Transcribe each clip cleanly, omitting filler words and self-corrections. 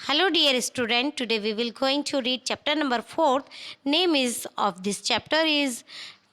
Hello dear student, today we will going to read chapter number 4. Name is of this chapter is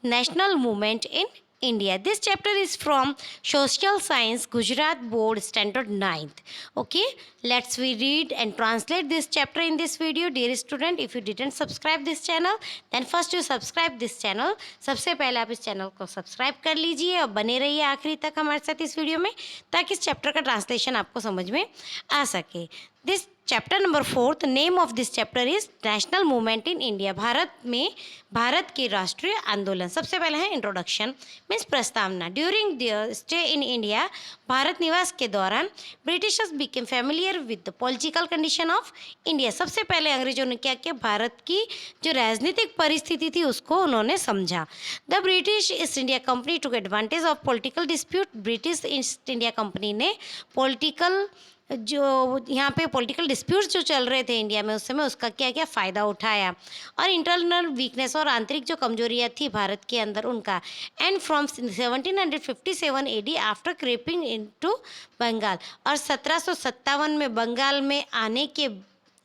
National Movement in India. This chapter is from Social Science Gujarat Board Standard 9th. Okay, let's we read and translate this chapter in this video. Dear student, if you didn't subscribe this channel, then first you subscribe this channel. सबसे पहले आप इस channel को subscribe कर लीजिए और बने रहिए आखिरी तक हमारे साथ इस वीडियो में, ताकि इस चैप्टर का ट्रांसलेशन आपको समझ में आ सके. This chapter number 4, name of this chapter is national movement in India. Bharat में भारत के राष्ट्रीय आंदोलन. सबसे पहले है इंट्रोडक्शन मीन्स प्रस्तावना. During the stay in India, Bharat निवास के दौरान Britishers became familiar with the political condition of India. सबसे पहले अंग्रेजों ने क्या किया, भारत की जो राजनीतिक परिस्थिति थी उसको उन्होंने समझा. The British east India company took advantage of political dispute. British east India company ने पॉलिटिकल जो यहाँ पे पॉलिटिकल डिस्प्यूट्स जो चल रहे थे इंडिया में उस समय, उसका क्या क्या फ़ायदा उठाया, और इंटरनल वीकनेस और आंतरिक जो कमजोरियाँ थी भारत के अंदर उनका. And from 1757 AD after creeping into Bengal, और 1757 में बंगाल में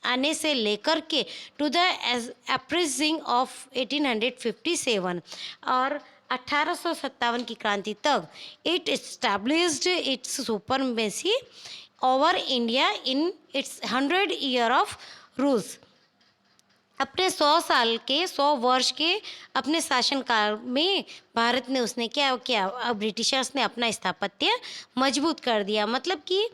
आने से लेकर के टू द अप्रेजिंग ऑफ 1857 और 1857 की क्रांति तक, it established it's supremacy over India in its 100 year of rules. अपने 100 वर्ष के अपने शासनकाल में भारत ने उसने क्या किया, ब्रिटिशर्स ने अपना स्थापत्य मजबूत कर दिया. मतलब कि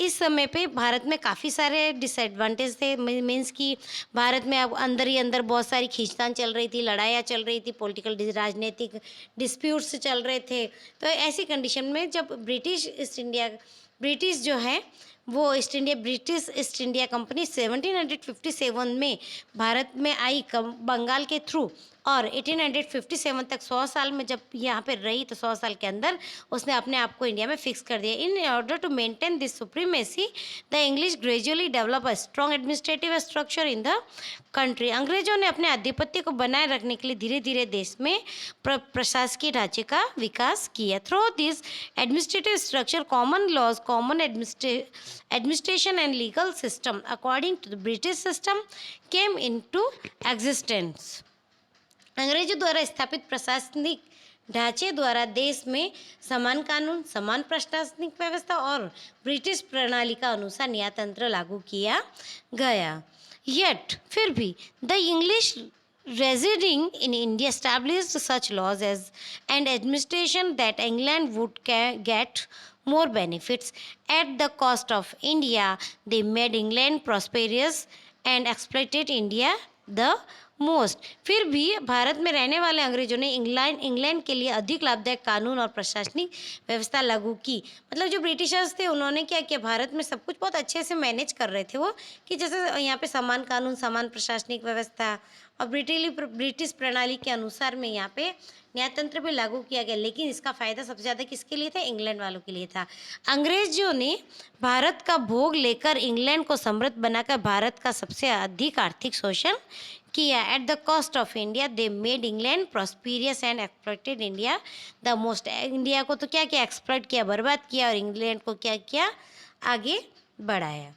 इस समय पे भारत में काफ़ी सारे डिसएडवांटेज थे. मीन्स कि भारत में अब अंदर ही अंदर बहुत सारी खींचतान चल रही थी, लड़ाइयाँ चल रही थी, पॉलिटिकल राजनीतिक डिस्प्यूट्स चल रहे थे. तो ऐसी कंडीशन में जब ब्रिटिश जो है वो ब्रिटिश ईस्ट इंडिया कंपनी 1757 में भारत में आई बंगाल के थ्रू, और 1857 तक 100 साल में जब यहाँ पे रही, तो 100 साल के अंदर उसने अपने आप को इंडिया में फिक्स कर दिया. In order to maintain this supremacy, the English gradually develop a strong administrative structure in the country. अंग्रेजों ने अपने आधिपत्य को बनाए रखने के लिए धीरे धीरे देश में प्रशासकीय ढांचे का विकास किया. Through this administrative structure, common laws, common administration and legal system according to the British system came into existence. अंग्रेजों द्वारा स्थापित प्रशासनिक ढांचे द्वारा देश में समान कानून, समान प्रशासनिक व्यवस्था और ब्रिटिश प्रणाली का अनुसार न्यायतंत्र लागू किया गया. येट फिर भी the English residing in India established such laws as and administration that England would get more benefits at the cost of India. They made England prosperous and exploited India the most. फिर भी भारत में रहने वाले अंग्रेजों ने England के लिए अधिक लाभदायक कानून और प्रशासनिक व्यवस्था लागू की. मतलब जो ब्रिटिशर्स थे उन्होंने क्या किया, भारत में सब कुछ बहुत अच्छे से मैनेज कर रहे थे वो, कि जैसे यहाँ पे समान कानून, समान प्रशासनिक व्यवस्था और ब्रिटिश प्रणाली के अनुसार में यहाँ पे न्यायतंत्र भी लागू किया गया. लेकिन इसका फ़ायदा सबसे ज़्यादा किसके लिए था, इंग्लैंड वालों के लिए था. अंग्रेजों ने भारत का भोग लेकर इंग्लैंड को समृद्ध बनाकर भारत का सबसे अधिक आर्थिक शोषण किया. At the cost of India they made England prosperous and exploited India the most. India को तो क्या किया, एक्सप्लॉइट किया, बर्बाद किया, और इंग्लैंड को क्या किया, आगे बढ़ाया.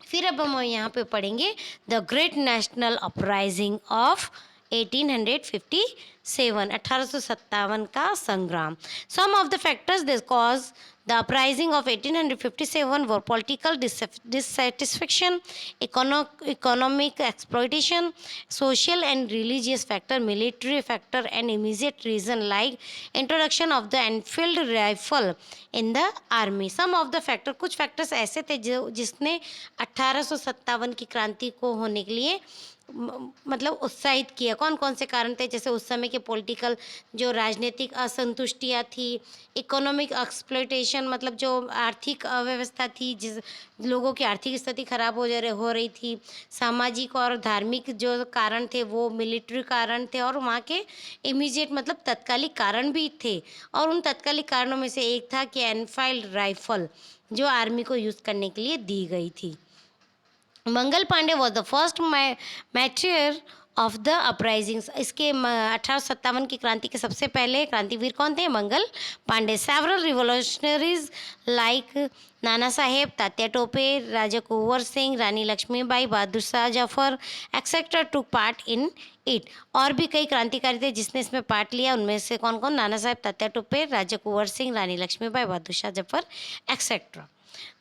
फिर अब हम यहाँ पे पढ़ेंगे the great national uprising of 1857 का संग्राम. Some of the factors this cause the uprising of 1857 were political dissatisfaction, economic exploitation, social and religious factor, military factor, and immediate reason like introduction of the Enfield rifle in the army. Some of the factor, कुछ factors ऐसे थे जो जिसने 1857 की क्रांति को होने के लिए मतलब उत्साहित किया. कौन कौन से कारण थे, जैसे उस समय के पॉलिटिकल जो राजनीतिक असंतुष्टियाँ थी, इकोनॉमिक एक्सप्लॉइटेशन मतलब जो आर्थिक अव्यवस्था थी, जिस लोगों की आर्थिक स्थिति खराब हो रही थी, सामाजिक और धार्मिक जो कारण थे वो मिलिट्री कारण थे, और वहाँ के इमीडिएट मतलब तत्कालिक कारण भी थे. और उन तत्कालिक कारणों में से एक था कि एनफील्ड राइफल जो आर्मी को यूज़ करने के लिए दी गई थी. Mangal Pandey was the first martyr of the uprisings, इसके 1857 की क्रांति के सबसे पहले क्रांतिवीर कौन थे? Mangal Pandey. Several revolutionaries like Nana Saheb, Tatya Tope, Raja Kunwar Singh, Rani Lakshmibai, Bahadur Shah Zafar etcetera took part in it. और भी कई क्रांतिकारी थे जिसने इसमें पार्ट लिया, उनमें से कौन कौन? Nana Saheb, Tatya Tope, Raja Kunwar Singh, Rani Lakshmibai, Bahadur Shah Zafar etcetera.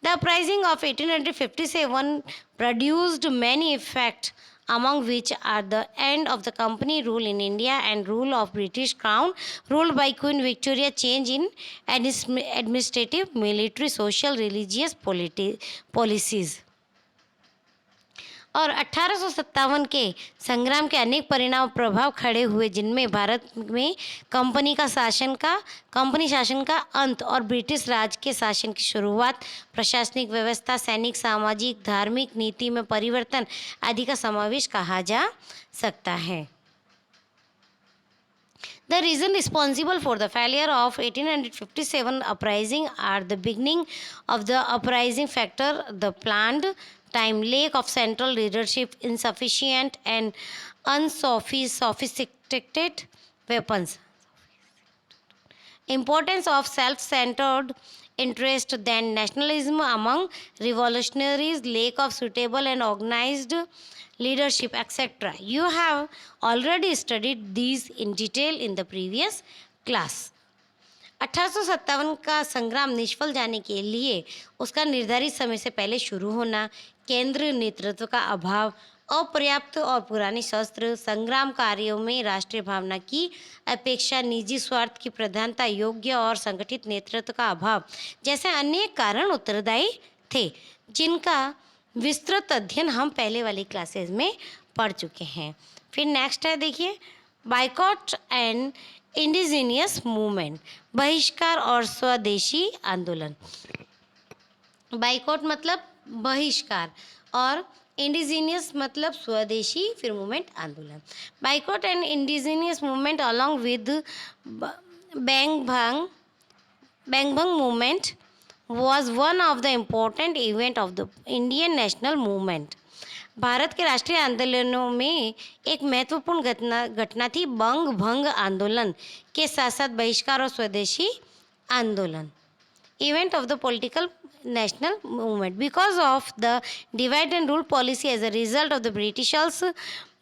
The uprising of 1857 produced many effects, among which are the end of the company rule in India and rule of British Crown ruled by Queen Victoria, change in administrative, military, social, religious policies। और 1857 के संग्राम के अनेक परिणाम प्रभाव खड़े हुए, जिनमें भारत में कंपनी शासन का अंत और ब्रिटिश राज के शासन की शुरुआत, प्रशासनिक व्यवस्था, सैनिक, सामाजिक, धार्मिक नीति में परिवर्तन आदि का समावेश कहा जा सकता है। The reason responsible for the failure of 1857 uprising are the beginning of the uprising factor, the planned time, lack of central leadership, insufficient and unsophisticated weapons, importance of self-centered interest, then nationalism among revolutionaries, lack of suitable and organized leadership, etc. You have already studied these in detail in the previous class. 1857 का संग्राम निष्फल जाने के लिए उसका निर्धारित समय से पहले शुरू होना, केंद्र नेतृत्व का अभाव, अपर्याप्त और पुराने शस्त्र, संग्राम कार्यों में राष्ट्रीय भावना की अपेक्षा, निजी स्वार्थ की प्रधानता, योग्य और संगठित नेतृत्व का अभाव जैसे अनेक कारण उत्तरदायी थे, जिनका विस्तृत अध्ययन हम पहले वाली क्लासेस में पढ़ चुके हैं। फिर नेक्स्ट है, देखिए, बाइकॉट एंड इंडिजीनियस मूवमेंट, बहिष्कार और स्वदेशी आंदोलन। बाइकॉट मतलब बहिष्कार और इंडिजीनियस मतलब स्वदेशी, फिर मूवमेंट आंदोलन। Boycott and indigenous movement along with Bangabhang movement was one of the important event of the Indian national movement। Bharat के राष्ट्रीय आंदोलनों में एक महत्वपूर्ण घटना थी बंग भंग आंदोलन के साथ साथ बहिष्कार और स्वदेशी आंदोलन। Event of the political national movement because of the divide and rule policy as a result of the Britishers'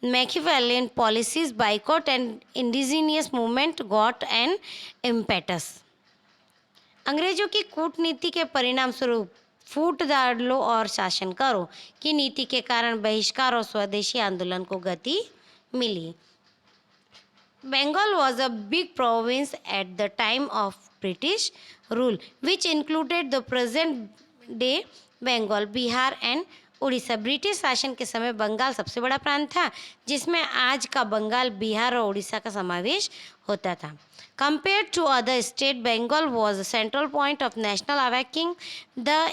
Machiavellian policies, boycott and indigenous movement got an impetus। अंग्रेजों की कूटनीति के परिणाम स्वरूप फूट डालो और शासन करो की नीति के कारण बहिष्कार और स्वदेशी आंदोलन को गति मिली। Bengal was a big province at the time of British rule, which included the present day Bengal, Bihar and Orissa. British शासन के समय बंगाल सबसे बड़ा प्रांत था, जिसमें आज का बंगाल, बिहार और उड़ीसा का समावेश होता था। Compared to other states, Bengal was a central point of national awakening. The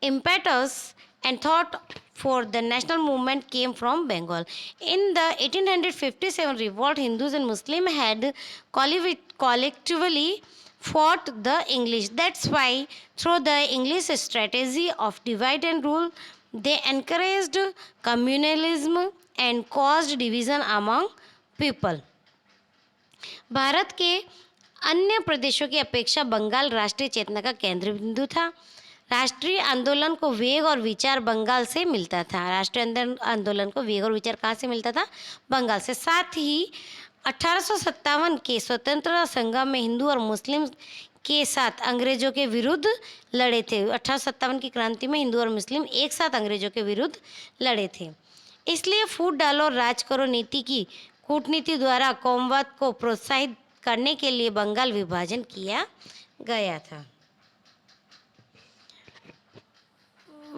impetus and thought for the national movement came from Bengal. In the 1857 revolt, Hindus and Muslims had collectively fought the English. That's why, through the English strategy of divide and rule, they encouraged communalism and caused division among people. Bharat के अन्य प्रदेशों की अपेक्षा बंगाल राष्ट्रीय चेतना का केंद्र बिंदु था। राष्ट्रीय आंदोलन को वेग और विचार बंगाल से मिलता था। राष्ट्रीय आंदोलन को वेग और विचार कहाँ से मिलता था? बंगाल से। साथ ही 1857 के स्वतंत्रता संग्राम में हिंदू और मुस्लिम के साथ अंग्रेजों के विरुद्ध लड़े थे। 1857 की क्रांति में हिंदू और मुस्लिम एक साथ अंग्रेजों के विरुद्ध लड़े थे। इसलिए फूट डालो और राज करो नीति की कूटनीति द्वारा कौमवाद को प्रोत्साहित करने के लिए बंगाल विभाजन किया गया था।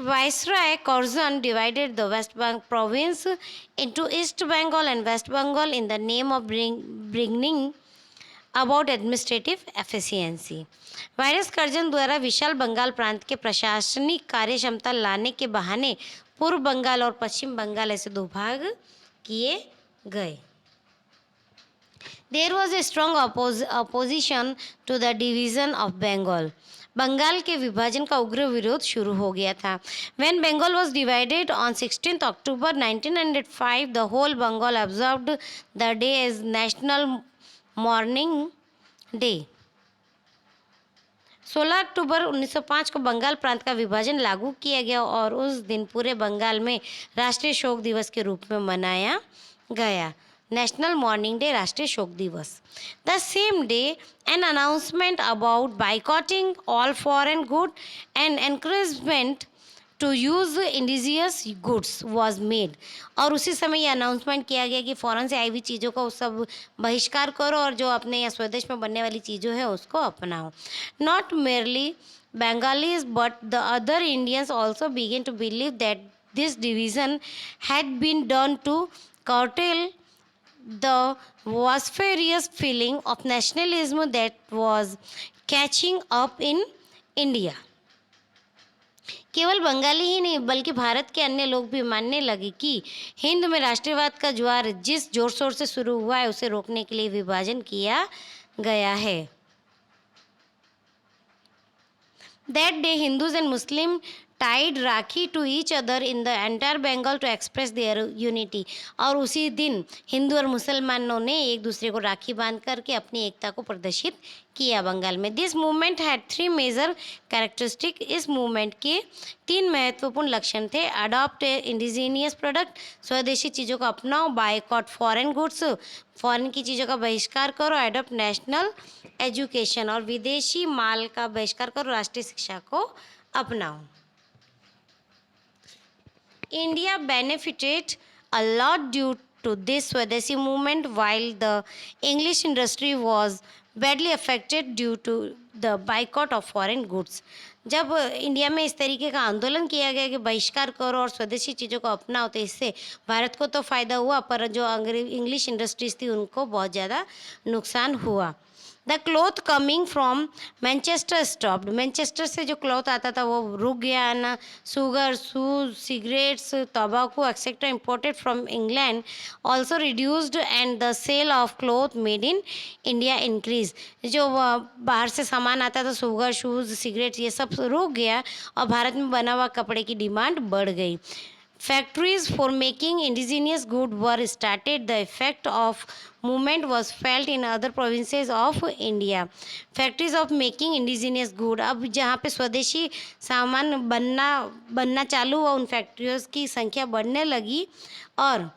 Viceroy Curzon divided the West Bengal province into East Bengal and West Bengal in the name of bringing about administrative efficiency। Virus Curzon द्वारा विशाल बंगाल प्रांत के प्रशासनिक कार्यक्षमता लाने के बहाने पूर्व बंगाल और पश्चिम बंगाल ऐसे दो भाग किए गए। There was a strong opposition to the division of Bengal। Bengal के विभाजन का उग्र विरोध शुरू हो गया था। When Bengal was divided on 16th October 1905, the whole Bengal observed the day as National Mourning Day. 16 अक्टूबर 1905 को बंगाल प्रांत का विभाजन लागू किया गया और उस दिन पूरे बंगाल में राष्ट्रीय शोक दिवस के रूप में मनाया गया। नेशनल मॉर्निंग डे, राष्ट्रीय शोक दिवस। The same day an announcement about boycotting all foreign good and encouragement to use indigenous goods was made. और उसी समय ये अनाउंसमेंट किया गया कि फ़ौरन से आई हुई चीज़ों का सब बहिष्कार करो और जो अपने यहाँ स्वदेश में बनने वाली चीज़ों है उसको अपनाओ। Not merely Bengalis but the other Indians also began to believe that this division had been done to curtail the vociferous feeling of nationalism that was catching up in India. केवल बंगाली ही नहीं बल्कि भारत के अन्य लोग भी मानने लगे कि हिंद में राष्ट्रवाद का ज्वार जिस जोर शोर से शुरू हुआ है उसे रोकने के लिए विभाजन किया गया है। That day, Hindus and Muslims tied rakhi to each other in the entire Bengal to express their unity. और उसी दिन हिंदू और मुसलमानों ने एक दूसरे को राखी बांध करके अपनी एकता को प्रदर्शित किया बंगाल में। This movement had 3 major characteristic. इस मूवमेंट के 3 महत्वपूर्ण लक्षण थे। अडॉप्ट इंडिजीनियस प्रोडक्ट, स्वदेशी चीज़ों को अपनाओ। बायकॉट फॉरेन गुड्स, फॉरेन की चीज़ों का बहिष्कार करो। अडॉप्ट नेशनल एजुकेशन, और विदेशी माल का बहिष्कार करो, राष्ट्रीय शिक्षा को अपनाओ। India benefited a lot due to this Swadeshi movement, while the English industry was badly affected due to the boycott of foreign goods. जब इंडिया में इस तरीके का आंदोलन किया गया कि बहिष्कार करो और स्वदेशी चीज़ों को अपनाओ तो इससे भारत को तो फ़ायदा हुआ पर जो इंग्लिश इंडस्ट्रीज थी उनको बहुत ज़्यादा नुकसान हुआ। The cloth coming from Manchester stopped. Manchester से जो क्लॉथ आता था वो रुक गया ना। शुगर, शूज, सिगरेट्स, तंबाकू etcetera imported from England also reduced and the sale of cloth made in India increase. जो बाहर से सामान आता था, शुगर, शूज, सिगरेट्स, ये सब रुक गया और भारत में बना हुआ कपड़े की डिमांड बढ़ गई। Factories for making indigenous goods were started. The effect of movement was felt in other provinces of India. Factories of making indigenous goods, अब जहाँ पे स्वदेशी सामान बनना चालू हुआ उन फैक्ट्रियों की संख्या बढ़ने लगी और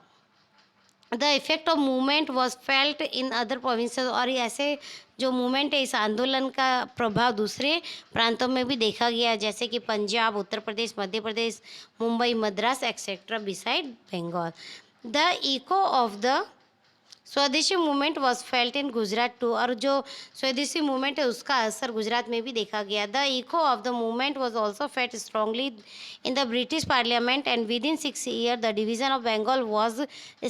the effect of movement was felt in other provinces. और ऐसे जो मूवमेंट है इस आंदोलन का प्रभाव दूसरे प्रांतों में भी देखा गया जैसे कि Punjab, Uttar Pradesh, Madhya Pradesh, Mumbai, Madras etcetera beside Bengal. The echo of the swadeshi movement was felt in Gujarat too. और जो स्वदेशी मूवमेंट है उसका असर गुजरात में भी देखा गया। The echo of the movement was also felt strongly in the British parliament and within 6 years the division of Bengal was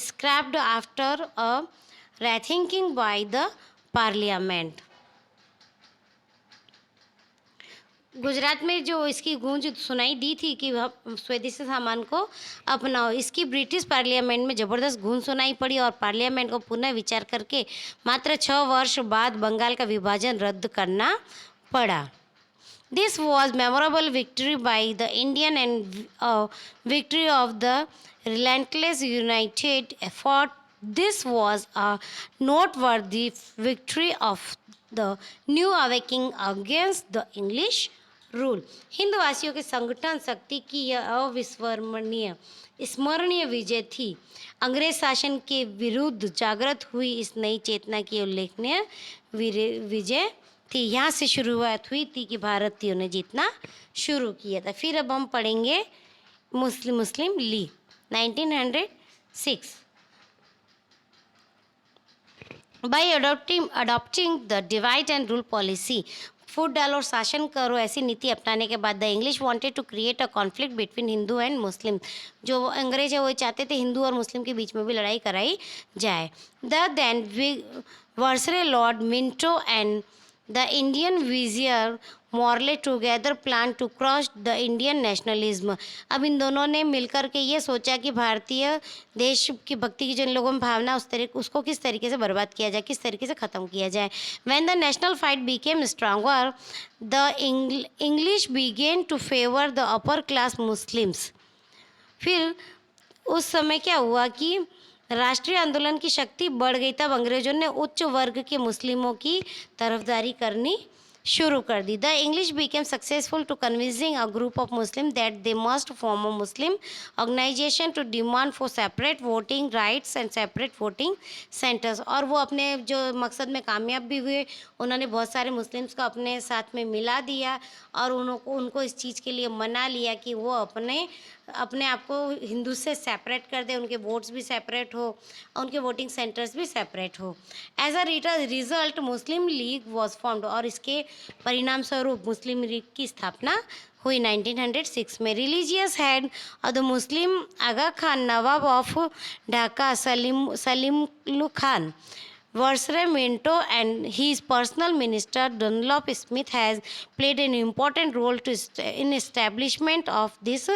scrapped after a rethinking by the parliament. Gujarat में जो इसकी गूंज सुनाई दी थी कि स्वदेशी सामान को अपनाओ, इसकी ब्रिटिश पार्लियामेंट में ज़बरदस्त गूंज सुनाई पड़ी और पार्लियामेंट को पुनः विचार करके मात्र 6 वर्ष बाद बंगाल का विभाजन रद्द करना पड़ा। This was memorable victory by the Indian and victory of the relentless United effort. This was a noteworthy victory of the new awakening against the English rule. हिंदवासियों के संगठन शक्ति की यह अविस्मरणीय स्मरणीय विजय थी। अंग्रेज शासन के विरुद्ध जागृत हुई इस नई चेतना की उल्लेखनीय विजय थी। यहाँ से शुरुआत हुई थी कि भारतीयों ने जीतना शुरू किया था। फिर अब हम पढ़ेंगे Muslim League 1906। By adopting the divide and rule policy, फूट डालो और शासन करो ऐसी नीति अपनाने के बाद the English wanted to create a conflict between Hindu and Muslim. जो अंग्रेज है वो चाहते थे हिंदू और मुस्लिम के बीच में भी लड़ाई कराई जाए। The then viceroy Lord Minto and the Indian vizier Morley together plan to crush the Indian nationalism. अब इन दोनों ने मिलकर के ये सोचा कि भारतीय देश की भक्ति की जिन लोगों में भावना उसको किस तरीके से बर्बाद किया जाए, किस तरीके से ख़त्म किया जाए। When the national fight became stronger the English began to favour the upper class Muslims. फिर उस समय क्या हुआ कि राष्ट्रीय आंदोलन की शक्ति बढ़ गई, तब अंग्रेजों ने उच्च वर्ग के मुस्लिमों की तरफदारी करनी शुरू कर दी। The English became successful to convincing a group of Muslim that they must form a Muslim organisation to demand for separate voting rights and separate voting centres. और वो अपने जो मकसद में कामयाब भी हुए, उन्होंने बहुत सारे मुस्लिम्स को अपने साथ में मिला दिया और उनको इस चीज़ के लिए मना लिया कि वो अपने आप को हिंदू से सेपरेट कर दे, उनके वोट्स भी सेपरेट हो, उनके वोटिंग सेंटर्स भी सेपरेट हो। As a result Muslim League was formed, और इसके परिणाम स्वरूप मुस्लिम लीग की स्थापना हुई 1906 में। Religious head of the Muslim Aga Khan, Nawab of Dhaka Salim Khan, Viceroy Minto and his personal minister Dunlop Smith has played an important role in establishment of this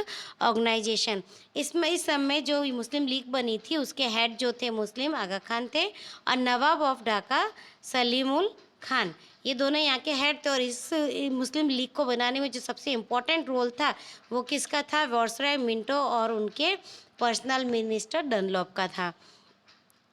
organization. इसमें इस समय जो मुस्लिम लीग बनी थी उसके हेड जो थे मुस्लिम आगा खान थे और नवाब ऑफ ढाका सलीमुल खान, ये दोनों यहाँ के हेड थे। और इस मुस्लिम लीग को बनाने में जो सबसे इम्पोर्टेंट रोल था वो किसका था? वायसराय मिंटो और उनके पर्सनल मिनिस्टर डनलॉप का था।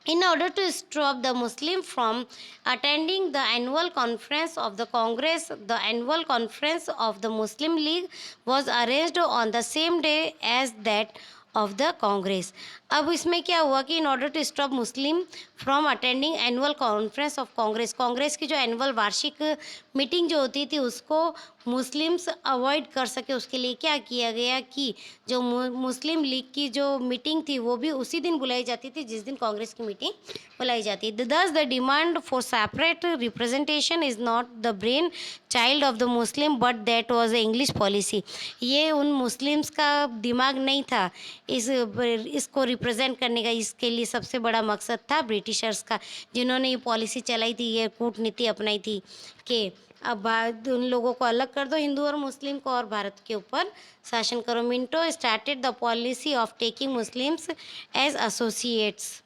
In order to stop the Muslim from attending the annual conference of the Congress, the annual conference of the Muslim League was arranged on the same day as that of the Congress. अब इसमें क्या हुआ कि in order to stop Muslim from attending annual conference of Congress की जो annual वार्षिक meeting जो होती थी उसको मुस्लिम्स अवॉइड कर सके, उसके लिए क्या किया गया कि जो मुस्लिम लीग की जो मीटिंग थी वो भी उसी दिन बुलाई जाती थी जिस दिन कांग्रेस की मीटिंग बुलाई जाती है। दस the demand for separate representation is not the brain child of the Muslim but that was a English policy. ये उन मुस्लिम्स का दिमाग नहीं था इसको रिप्रेजेंट करने का, इसके लिए सबसे बड़ा मकसद था ब्रिटिशर्स का, जिन्होंने ये पॉलिसी चलाई थी, ये कूटनीति अपनाई थी कि अब उन लोगों को अलग कर दो, हिंदू और मुस्लिम को, और भारत के ऊपर शासन करो। Minto started the policy of taking Muslims as associates.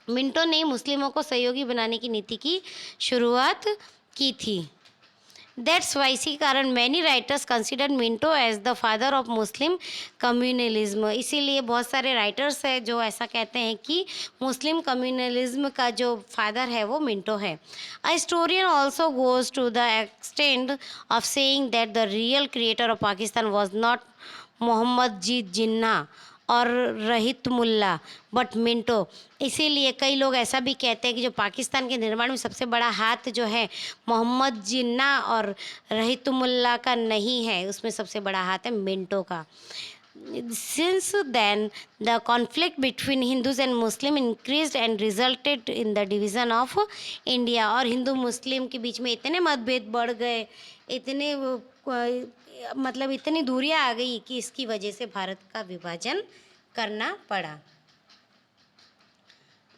Minto ने मुस्लिमों को सहयोगी बनाने की नीति की शुरुआत की थी। दैट्स वाई, इसी कारण many writers consider Minto as the father of Muslim communalism. इसीलिए बहुत सारे राइटर्स हैं जो ऐसा कहते हैं कि मुस्लिम कम्युनलिज्म का जो फादर है वो मिंटो है। A historian also goes to the extent of saying that the real creator of Pakistan was not Mohammad ji Jinnah और रहित मुल्ला बट मिंटो। इसीलिए कई लोग ऐसा भी कहते हैं कि जो पाकिस्तान के निर्माण में सबसे बड़ा हाथ जो है मोहम्मद जिन्ना और रहित मुल्ला का नहीं है, उसमें सबसे बड़ा हाथ है मिंटो का। Since then, the conflict between Hindus and Muslim increased and resulted in the division of India। और हिंदू मुस्लिम के बीच में इतने मतभेद बढ़ गए, इतने मतलब इतनी दूरियां आ गई कि इसकी वजह से भारत का विभाजन करना पड़ा।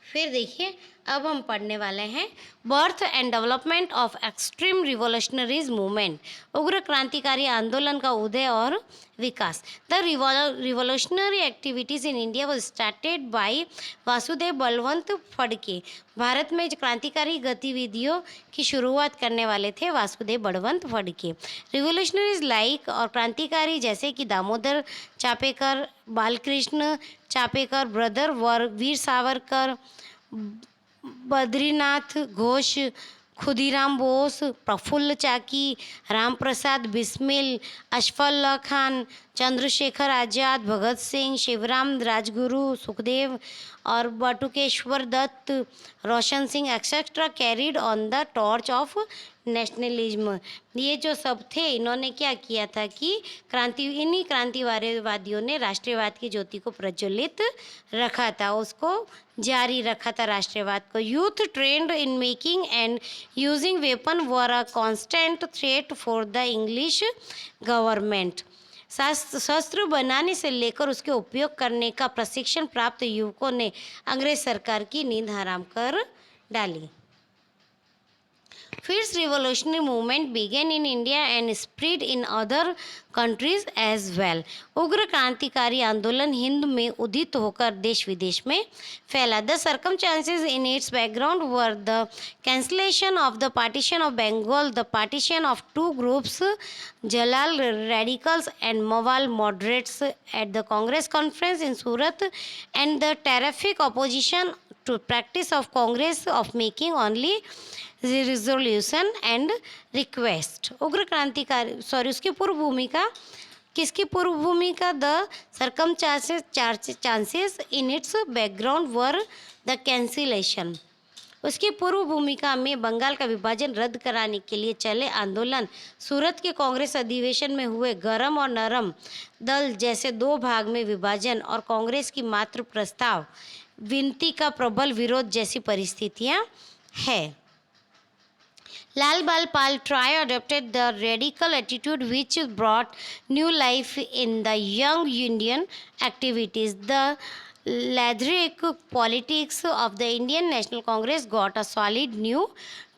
फिर देखिए अब हम पढ़ने वाले हैं birth and development of extreme revolutionaries movement, उग्र क्रांतिकारी आंदोलन का उदय और विकास। The revolutionary activities in India was started by Vasudev Balwant Phadke. Bharat में क्रांतिकारी गतिविधियों की शुरुआत करने वाले थे वासुदेव बलवंत फडके। रिवोल्यूशनरीज लाइक और क्रांतिकारी जैसे कि दामोदर चापेकर, बालकृष्ण चापेकर, ब्रदर वीर सावरकर, बद्रीनाथ घोष, खुदीराम बोस, प्रफुल्ल चाकी, राम प्रसाद बिस्मिल, अशफाक खान, चंद्रशेखर आज़ाद, भगत सिंह, शिवराम राजगुरु, सुखदेव और Batukeshwar Dutt, Roshan Singh etcetera carried on the torch of nationalism. ये जो सब थे इन्होंने क्या किया था कि इन्हीं क्रांतिवादियों ने राष्ट्रीयवाद की ज्योति को प्रज्वलित रखा था, उसको जारी रखा था राष्ट्रीयवाद को। Youth trend in making and using weapon were a constant threat for the English government. शस्त्र बनाने से लेकर उसके उपयोग करने का प्रशिक्षण प्राप्त युवकों ने अंग्रेज सरकार की नींद हराम कर डाली। Fierce revolutionary movement began in India and spread in other countries as well. उग्र क्रांतिकारी आंदोलन हिंद में उदित होकर देश विदेश में फैला. The circumstances in its background were the cancellation of the partition of Bengal, the partition of two groups, Jalal radicals and Mawal moderates at the Congress conference in Surat, and the terrific opposition to practice of Congress of making only resolution and request. उग्र क्रांतिकारी उसकी पूर्व भूमिका, किसकी पूर्व भूमिका? The circumstances in its background were the cancellation. उसकी पूर्व भूमिका में बंगाल का विभाजन रद्द कराने के लिए चले आंदोलन, सूरत के कांग्रेस अधिवेशन में हुए गरम और नरम दल जैसे दो भाग में विभाजन और कांग्रेस की मात्र प्रस्ताव विनती का प्रबल विरोध जैसी परिस्थितियां है. Lal Bal Pal Try adopted the radical attitude which brought new life in the young Indian activities. The Ladrik politics of the Indian National Congress got a solid new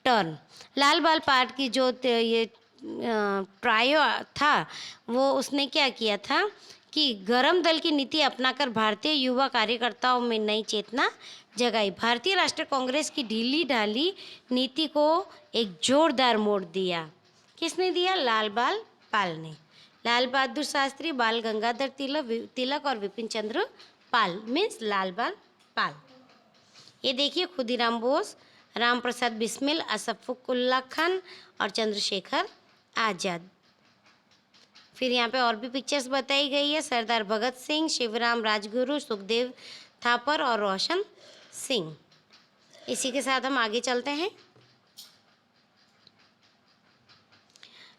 turn. लाल बाल पाल की जो ये ट्रायो था वो उसने क्या किया था कि गरम दल की नीति अपनाकर भारतीय युवा कार्यकर्ताओं में नई चेतना जगाई. भारतीय राष्ट्रीय कांग्रेस की ढीली ढाली नीति को एक जोरदार मोड़ दिया. किसने दिया? लाल बाल पाल ने. लाल बहादुर शास्त्री, बाल गंगाधर तिलक और विपिन चंद्र पाल मीन्स लाल बाल पाल. ये देखिए खुदीराम बोस, राम प्रसाद बिस्मिल, असफुल्ला खान और चंद्रशेखर आज़ाद. फिर यहाँ पे और भी पिक्चर्स बताई गई है. सरदार भगत सिंह, शिवराम राजगुरु, सुखदेव थापर और रोशन सिंह. इसी के साथ हम आगे चलते हैं.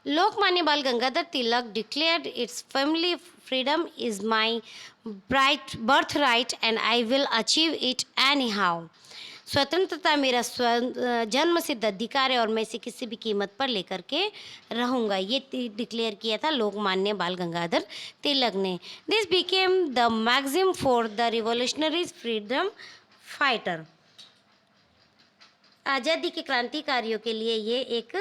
Lokmanya Bal Gangadhar Tilak declared its family freedom is my bright birth right and I will achieve it anyhow. स्वतंत्रता मेरा जन्म सिद्ध अधिकार है और मैं इसे किसी भी कीमत पर लेकर के रहूँगा. ये डिक्लेयर किया था लोकमान्य बाल गंगाधर तिलक ने. This became the maxim for the revolutionaries freedom fighter. आज़ादी के क्रांतिकारियों के लिए ये एक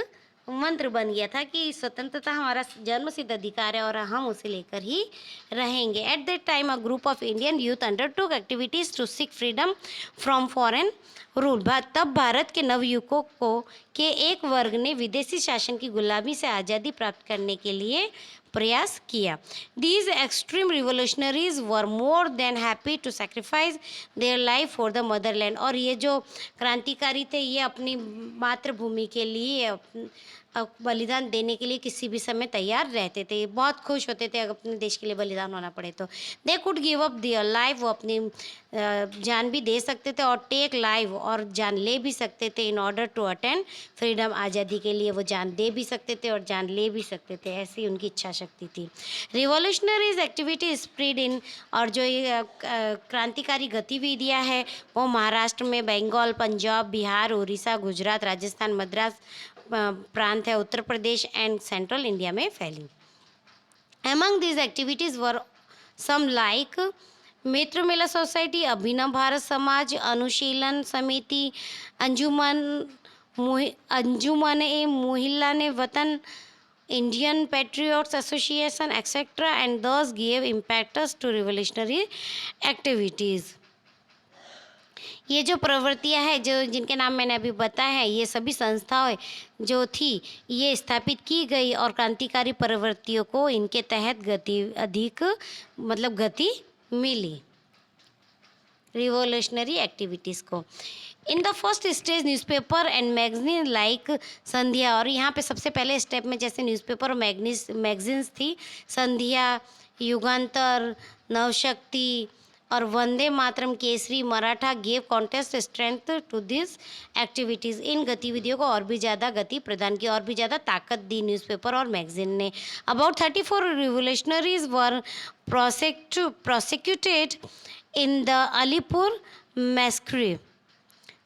मंत्र बन गया था कि स्वतंत्रता हमारा जन्म सिद्ध अधिकार है और हम उसे लेकर ही रहेंगे. At that time a group of Indian youth undertook activities to seek freedom from foreign rule. तब भारत के नवयुवकों को के एक वर्ग ने विदेशी शासन की गुलामी से आज़ादी प्राप्त करने के लिए प्रयास किया. These extreme revolutionaries were more than happy to sacrifice their life for the motherland. और ये जो क्रांतिकारी थे ये अपनी मातृभूमि के लिए बलिदान देने के लिए किसी भी समय तैयार रहते थे. बहुत खुश होते थे अगर अपने देश के लिए बलिदान होना पड़े तो. They could give up their life, वो अपनी जान भी दे सकते थे और टेक लाइफ और जान ले भी सकते थे in order to attend freedom. आज़ादी के लिए वो जान दे भी सकते थे और जान ले भी सकते थे, ऐसी उनकी इच्छा शक्ति थी. रिवॉल्यूशनरीज एक्टिविटी स्प्रेड इन, और जो ये क्रांतिकारी गतिविधियाँ हैं वो महाराष्ट्र में, बंगाल, पंजाब, बिहार, उड़ीसा, गुजरात, राजस्थान, मद्रास प्रांत है, Uttar Pradesh and central India में फैली. Among these activities were some like Mitra Mela society, Abhinav Bharat Samaj, Anushilan Samiti, Anjuman e Muhibbane Watan, Indian patriots association etcetera, and this give impacts to revolutionary activities. ये जो प्रवृत्तियां हैं जो जिनके नाम मैंने अभी बताया है ये सभी संस्थाएं जो थी ये स्थापित की गई और क्रांतिकारी प्रवृत्तियों को इनके तहत गति मिली रिवोल्यूशनरी एक्टिविटीज़ को. In the first stage newspaper and magazine like Sandhya, और यहाँ पे सबसे पहले स्टेप में जैसे न्यूज़पेपर और मैगजीन्स थी, संध्या, युगांतर, नवशक्ति और Vande Mataram, Kesari, Maratha gave contest strength to this activities. इन गतिविधियों को और भी ज़्यादा गति प्रदान की, और भी ज़्यादा ताकत दी न्यूज़पेपर और मैगजीन ने. About 34 revolutionaries were prosecuted in the Alipur massacre.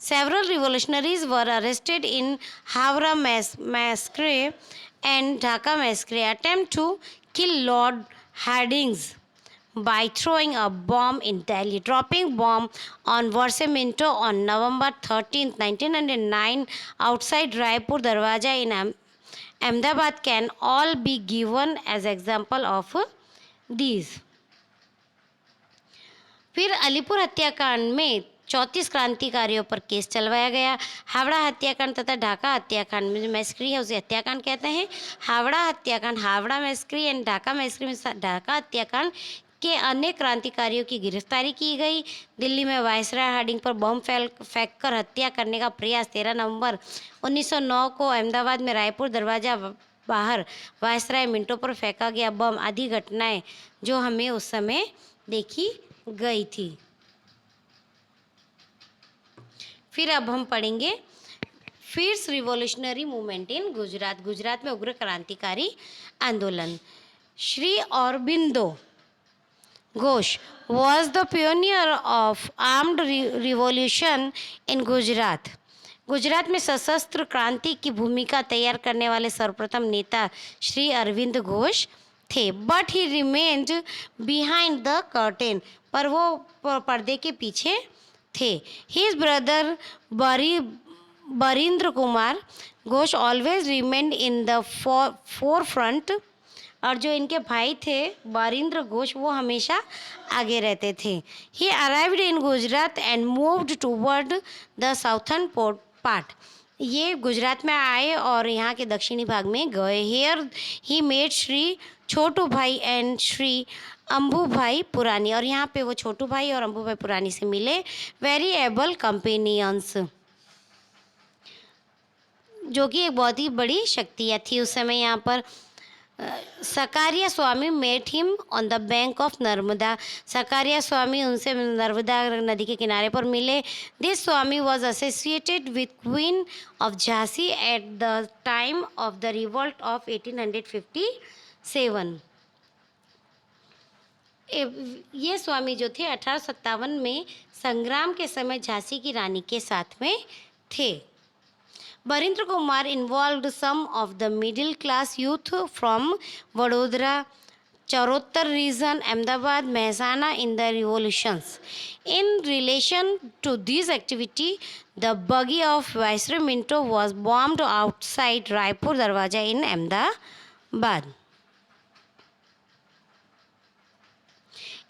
Several revolutionaries were arrested in Howrah massacre and Dhaka massacre. Attempt to kill Lord Hardinge, by throwing a bomb in Delhi. Dropping bomb on Verse Minto on November 13th, 1909 outside Raipur Darwaja in Ahmedabad can all be given as example of these. फिर अलीपुर हत्याकांड में 34 क्रांतिकारियों पर case चलवाया गया। हावड़ा हत्याकांड तथा ढाका हत्याकांड में जो मैस्क्री है उसे हत्याकांड कहते हैं। हावड़ा हत्याकांड, हावड़ा मैस्क्री एंड ढाका मैस्क्री में ढाका हत्याकांड के अन्य क्रांतिकारियों की गिरफ्तारी की गई। दिल्ली में वायसराय हार्डिंग पर बम फेंककर हत्या करने का प्रयास 13 नवंबर 1909 को अहमदाबाद में रायपुर दरवाजा बाहर वायसराय मिंटो पर फेंका गया बम आदि घटनाएं जो हमें उस समय देखी गई थी। फिर अब हम पढ़ेंगे first revolutionary movement in Gujarat. Gujarat में उग्र क्रांतिकारी आंदोलन। Shri Aurobindo Ghosh was the pioneer of armed revolution in Gujarat. Gujarat में सशस्त्र क्रांति की भूमिका तैयार करने वाले सर्वप्रथम नेता श्री अरविंद घोष थे। But he remained behind the curtain, पर वो पर्दे के पीछे थे। His brother Barindra Kumar Ghosh always remained in the forefront, और जो इनके भाई थे बरिंद्र घोष वो हमेशा आगे रहते थे। ही arrived in Gujarat and moved toward the southern part. ये गुजरात में आए और यहाँ के दक्षिणी भाग में गए। हियर ही मेड श्री छोटू भाई एंड श्री अम्बू भाई पुरानी, और यहाँ पे वो छोटू भाई और अम्बू भाई पुरानी से मिले। वेरी एबल कंपेनियंस, जो कि एक बहुत ही बड़ी शक्तियाँ थी उस समय यहाँ पर। Sakaria Swami met him on the bank of Narmada. Sakaria Swami उनसे नर्मदा नदी के किनारे पर मिले। This Swami was associated with queen of Jhansi at the time of the revolt of 1857। ये स्वामी जो थे 1857 में संग्राम के समय झांसी की रानी के साथ में थे। Barindra Kumar involved some of the middle class youth from Vadodara, Chaurattar region, Ahmedabad, Mehsana in the revolutions. In relation to this activity, the buggy of Viceroy Minto was bombed outside Raipur Darwaja in Ahmedabad.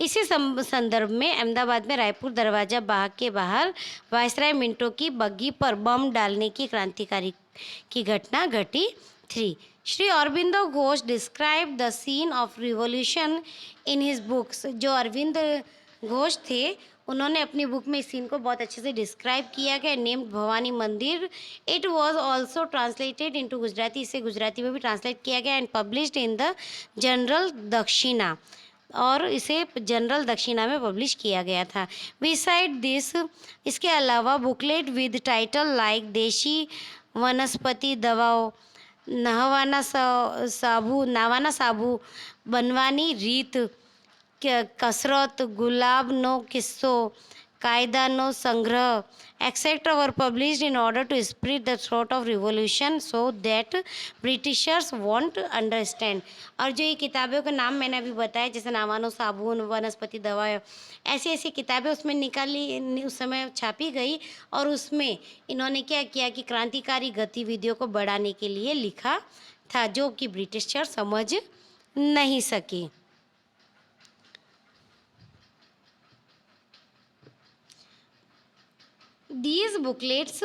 इसी संदर्भ में अहमदाबाद में रायपुर दरवाजा बाग के बाहर viceroy Minto की बग्गी पर बम डालने की क्रांतिकारी की घटना घटी थी। Shri Aurobindo Ghosh describe the scene of revolution in his books. जो अरविंद घोष थे उन्होंने अपनी बुक में इस सीन को बहुत अच्छे से डिस्क्राइब किया गया। नेम्ड भवानी मंदिर। It was also translated into Gujarati, इसे गुजराती में भी ट्रांसलेट किया गया and published in the general दक्षिणा, और इसे जनरल दक्षिणा में पब्लिश किया गया था। बिसाइड दिस, इसके अलावा बुकलेट विद टाइटल लाइक देशी वनस्पति दवाओं, नहवाना साबू, बनवानी रीत, कसरत, गुलाबनो किस्सो, कायदानो संग्रह etcetera were published in order to spread the throat of revolution so that Britishers won't understand. और जो ये किताबों के नाम मैंने अभी बताया, जैसे नावानो साबुन, वनस्पति दवाएं, ऐसी ऐसी किताबें उसमें निकाली, उस समय छापी गई, और उसमें इन्होंने क्या किया कि क्रांतिकारी गतिविधियों को बढ़ाने के लिए लिखा था, जो कि ब्रिटिशर समझ नहीं सके। These booklets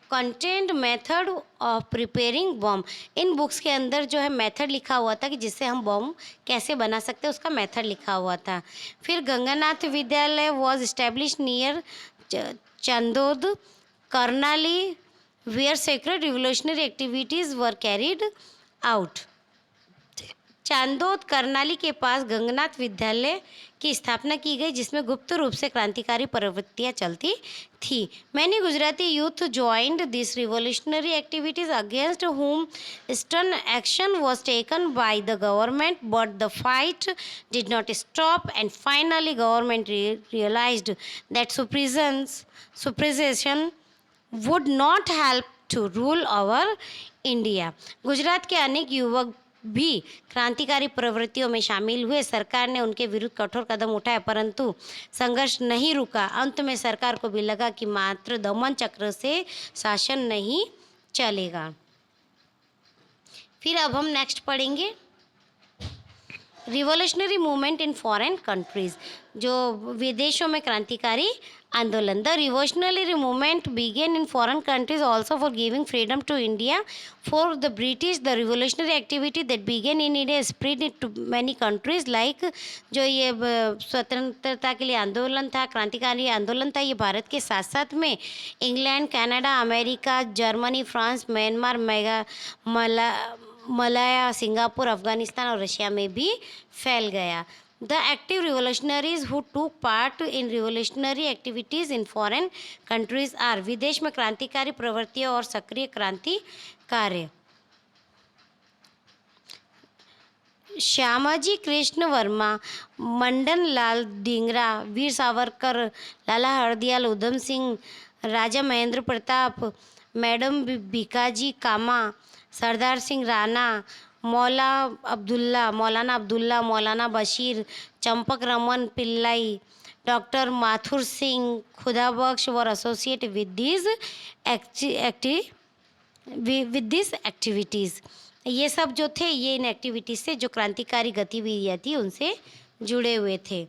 contained method of preparing bomb। In books के अंदर जो है मेथड लिखा हुआ था कि जिससे हम बम कैसे बना सकते हैं, उसका मेथड लिखा हुआ था। फिर Ganganath Vidyalaya was establish near Chandod, Karnali, where secret revolutionary activities were carried out. Chandod Karnali के पास गंगनाथ विद्यालय की स्थापना की गई, जिसमें गुप्त रूप से क्रांतिकारी प्रवृत्तियां चलती थी। Many Gujarati youth joined this revolutionary activities against whom stern action was taken by the government, but the fight did not stop and finally government realized that suppression would not help to rule over India। Gujarat के अनेक युवक भी क्रांतिकारी प्रवृत्तियों में शामिल हुए। सरकार ने उनके विरुद्ध कठोर कदम उठाए, परंतु संघर्ष नहीं रुका। अंत में सरकार को भी लगा कि मात्र दमन चक्र से शासन नहीं चलेगा। फिर अब हम नेक्स्ट पढ़ेंगे revolutionary movement in foreign countries, जो विदेशों में क्रांतिकारी आंदोलन। The revolutionary movement began in foreign countries also for giving freedom to India for the British. The revolutionary activity that began in India spread into many countries like, जो ये स्वतंत्रता के लिए आंदोलन था, क्रांतिकारी आंदोलन था, ये भारत के साथ साथ में England, Canada, America, Germany, France, Myanmar, Malaya, Singapore, Afghanistan और रशिया में भी फैल गया। The active revolutionaries who took part in revolutionary activities in foreign countries are, विदेश में क्रांतिकारी प्रवृत्तियों और सक्रिय क्रांति कार्य। श्यामाजी कृष्ण वर्मा, मंडन लाल ढींगरा, वीर सावरकर, लाला हरदयाल, उधम सिंह, राजा महेंद्र प्रताप, मैडम भिकाजी कामा, सरदार सिंह राणा, मौलाना अब्दुल्ला, मौलाना बशीर, चंपक रमन पिल्लाई, डॉक्टर माथुर सिंह, खुदा बख्श वर एसोसिएट विद दिस एक्टिविटीज़। ये सब जो थे, ये इन एक्टिविटीज़ से, जो क्रांतिकारी गतिविधियाँ थी, उनसे जुड़े हुए थे।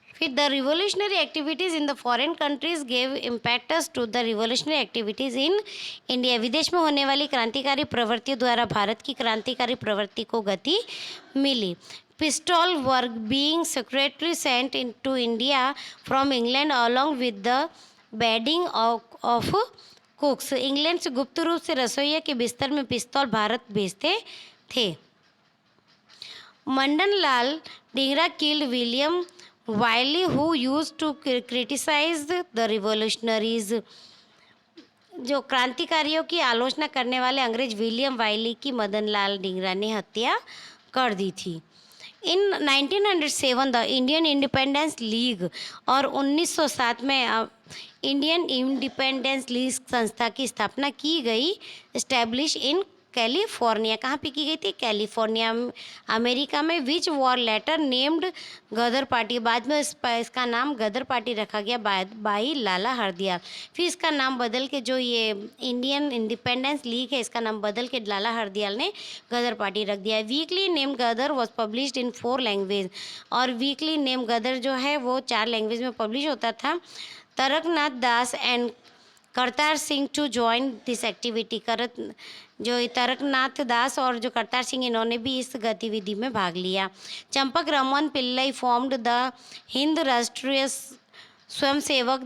फिर the revolutionary activities in the foreign countries gave impacts to the revolutionary activities in India. विदेश में होने वाली क्रांतिकारी प्रवृत्तियों द्वारा भारत की क्रांतिकारी प्रवृत्ति को गति मिली। Pistol were being secretly sent into India from England along with the bedding of cooks. England से गुप्त रूप से रसोइया के बिस्तर में पिस्तौल भारत भेजते थे। Madan Lal Dhingra killed William Wyllie who use to criticise the revolutionaries. जो क्रांतिकारियों की आलोचना करने वाले अंग्रेज विलियम वाइली की मदन लाल ढींगरा ने हत्या कर दी थी। इन 1907 द इंडियन इंडिपेंडेंस लीग, और 1907 में इंडियन इंडिपेंडेंस लीग संस्था की स्थापना की गई, इस्टेब्लिश इन कैलिफोर्निया। कहाँ पे की गई थी? कैलिफोर्निया, अमेरिका में। विच वॉर लेटर नेम्ड गदर पार्टी, बाद में इसका नाम गदर पार्टी रखा गया बाई लाला हरदयाल। फिर इसका नाम बदल के, जो ये इंडियन इंडिपेंडेंस लीग है, इसका नाम बदल के लाला हरदयाल ने गदर पार्टी रख दिया। Weekly name Gadar was published in 4 language, और वीकली नेम गदर जो है वो 4 लैंग्वेज में पब्लिश होता था। Taraknath Das and Kartar Singh to join this activity. जो तरकनाथ दास और जो करतार सिंह, इन्होंने भी इस गतिविधि में भाग लिया। चंपक रमन पिल्लई फॉर्म्ड द हिंद राष्ट्रीय स्वयंसेवक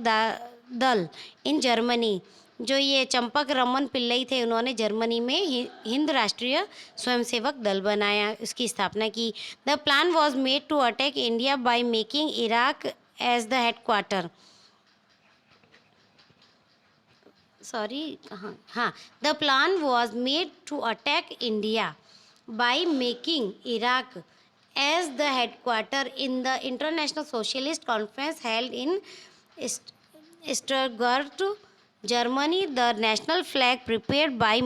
दल इन जर्मनी। जो ये चंपक रमन पिल्लई थे, उन्होंने जर्मनी में हिंद राष्ट्रीय स्वयंसेवक दल बनाया, इसकी स्थापना की। The plan was made to attack India by making Iraq as the headquarter. The plan was made to attack India by making Iraq as the headquarter in the International Socialist Conference held in Stuttgart, Germany. The national flag prepared by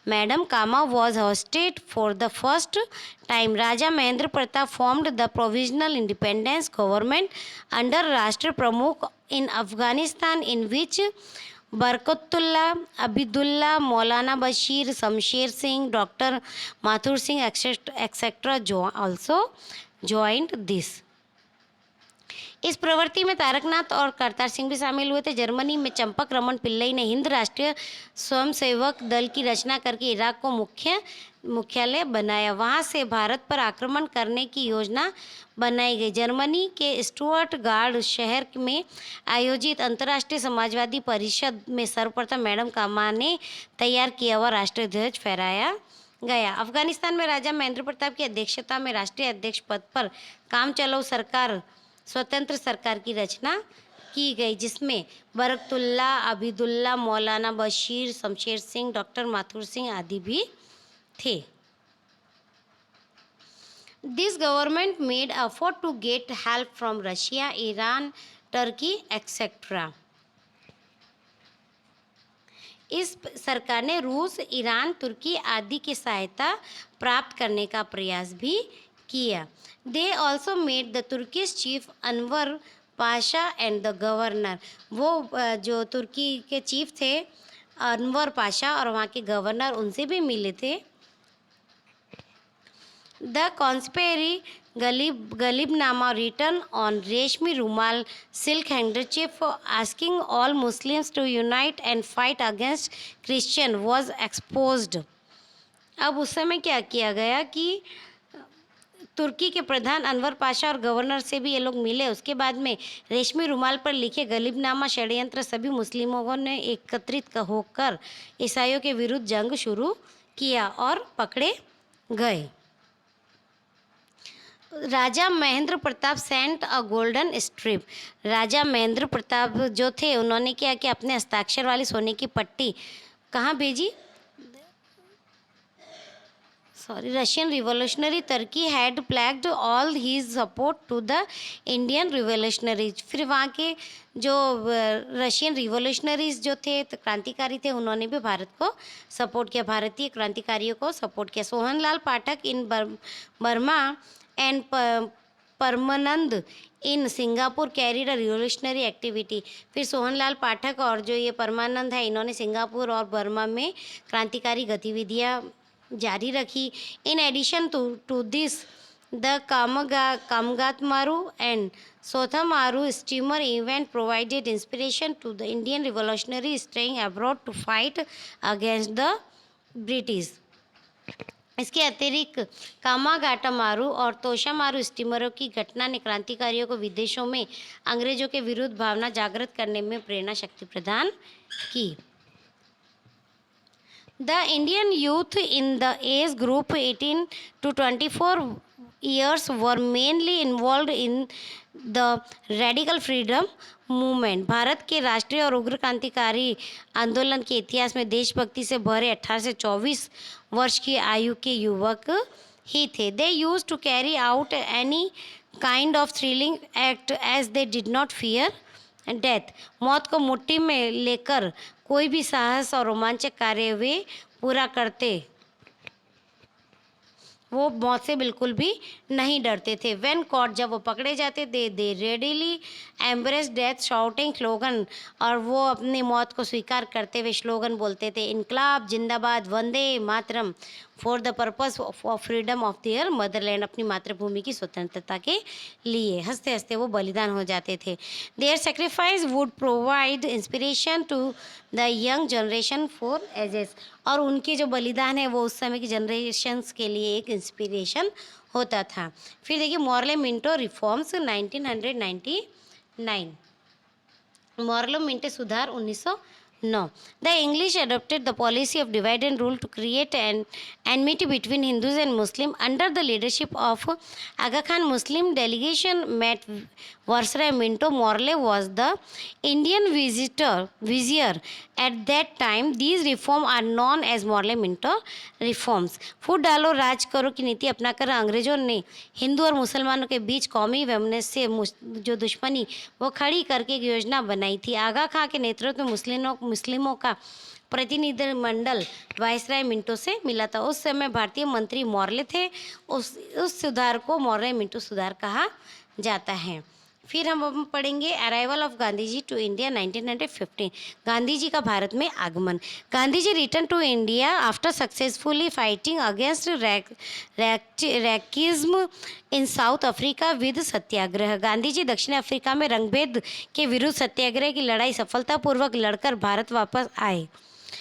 Madam Kama was hoisted for the first time. Raja Mahendra Pratap formed the Provisional Independence Government under Rashtra Pramukh in Afghanistan, in which Barkatullah, Abidullah, Maulana Bashir, Shamsher Singh, doctor Mathur Singh etcetera also joined this. इस प्रवृत्ति में तारकनाथ और करतार सिंह भी शामिल हुए थे। Germany में चंपक रमन पिल्लई ने हिंद राष्ट्रीय स्वयंसेवक दल की रचना करके इराक को मुख्यालय बनाया। वहां से भारत पर आक्रमण करने की योजना बनाई गई। जर्मनी के स्टुअर्टगार्ड शहर में आयोजित अंतर्राष्ट्रीय समाजवादी परिषद में सर्वप्रथम मैडम कामा ने तैयार किया हुआ राष्ट्रीय ध्वज फहराया गया। अफगानिस्तान में राजा महेंद्र प्रताप की अध्यक्षता में राष्ट्रीय अध्यक्ष पद पर काम चलाऊ सरकार, स्वतंत्र सरकार की रचना की गई, जिसमें बरकतुल्ला, अबिदुल्ला, मौलाना बशीर, शमशेर सिंह, डॉक्टर माथुर सिंह आदि भी थे। This government made effort to get help from Russia, Iran, Turkey, etc. इस सरकार ने रूस, ईरान, तुर्की आदि की सहायता प्राप्त करने का प्रयास भी किया। They also made the Turkish chief Anwar Pasha and the governor, वो जो तुर्की के चीफ थे अनवर पाशा और वहाँ के गवर्नर, उनसे भी मिले थे। The conspiracy Ghalibnama written on Reshmi Rumal silk handkerchief asking all Muslims to unite and fight against Christian was exposed. अब उस समय क्या किया गया कि तुर्की के प्रधान अनवर पाशा और गवर्नर से भी ये लोग मिले। उसके बाद में रेशमी रुमाल पर लिखे गलीबनामा षड्यंत्र सभी मुस्लिमों ने एकत्रित होकर ईसाइयों के विरुद्ध जंग शुरू किया और पकड़े गए। Raja Mahendra Pratap sent a golden strip, Raja Mahendra Pratap जो थे उन्होंने क्या कि अपने हस्ताक्षर वाली सोने की पट्टी कहाँ भेजी? Russian revolutionary Turkey had pledged all his support to the Indian revolutionaries. फिर वहाँ के जो रशियन रिवोल्यूशनरीज जो थे तो क्रांतिकारी थे, उन्होंने भी भारत को सपोर्ट किया, भारतीय क्रांतिकारियों को सपोर्ट किया। Sohanlal Pathak in Burma and Parmanand in Singapore carried a revolutionary activity. फिर सोहनलाल पाठक और जो ये परमानंद है, इन्होंने सिंगापुर और बर्मा में क्रांतिकारी गतिविधियाँ जारी रखी। In addition to this the Komagata Maru and Tosa Maru steamer event provided inspiration to the Indian revolutionary staying abroad to fight against the British. इसके अतिरिक्त कामागाटामारू और तोशामारू स्टीमरों की घटना ने क्रांतिकारियों को विदेशों में अंग्रेजों के विरुद्ध भावना जागृत करने में प्रेरणा शक्ति प्रदान की। The Indian youth in the age group 18 to 24 years were mainly involved in the radical freedom movement। Bharat के राष्ट्रीय और उग्र क्रांतिकारी आंदोलन के इतिहास में देशभक्ति से भरे 18 से 24 वर्ष की आयु के युवक ही थे। They used to carry out any kind of thrilling act as they did not fear death. मौत को मुट्ठी में लेकर कोई भी साहस और रोमांचक कार्य वे पूरा करते, वो मौत से बिल्कुल भी नहीं डरते थे। व्हेन कॉट, जब वो पकड़े जाते थे, they readily embrace death shouting slogan, और वो अपनी मौत को स्वीकार करते हुए स्लोगन बोलते थे, इनकलाब जिंदाबाद, वंदे मातरम, for the purpose of freedom of their motherland, अपनी मातृभूमि की स्वतंत्रता के लिए हंसते हंसते वो बलिदान हो जाते थे। Their sacrifice would provide inspiration to the young generation for ages, और उनके जो बलिदान है वो उस समय की जनरेशन्स के लिए एक इंस्पिरेशन होता था। फिर देखिए Morley Minto reforms 1999, Morley Minto सुधार 1909। The English adopted the policy of divide and rule to create an enmity between Hindus and Muslims. Under the leadership of Aga Khan, Muslim delegation met Viceroy Minto Morley was the Indian vizier at that time. These reforms are known as Morley Minto reforms. फूट डालो राज करो की नीति अपनाकर अंग्रेजों ने हिंदू और मुसलमानों के बीच कौमी वैमनस्य से जो दुश्मनी वो खड़ी करके एक योजना बनाई थी। आगा खां के नेतृत्व में मुस्लिमों का प्रतिनिधिमंडल वायसराय मिंटो से मिला था। उस समय भारतीय मंत्री मॉर्ले थे। उस सुधार को मॉर्ले मिंटो सुधार कहा जाता है। फिर हम पढ़ेंगे arrival of Gandhi ji to India 1915, Gandhi ji का भारत में आगमन। Gandhi ji return to India after successfully fighting against racism in South Africa with satyagraha. Gandhi ji दक्षिण अफ्रीका में रंगभेद के विरुद्ध सत्याग्रह की लड़ाई सफलतापूर्वक लड़कर भारत वापस आए।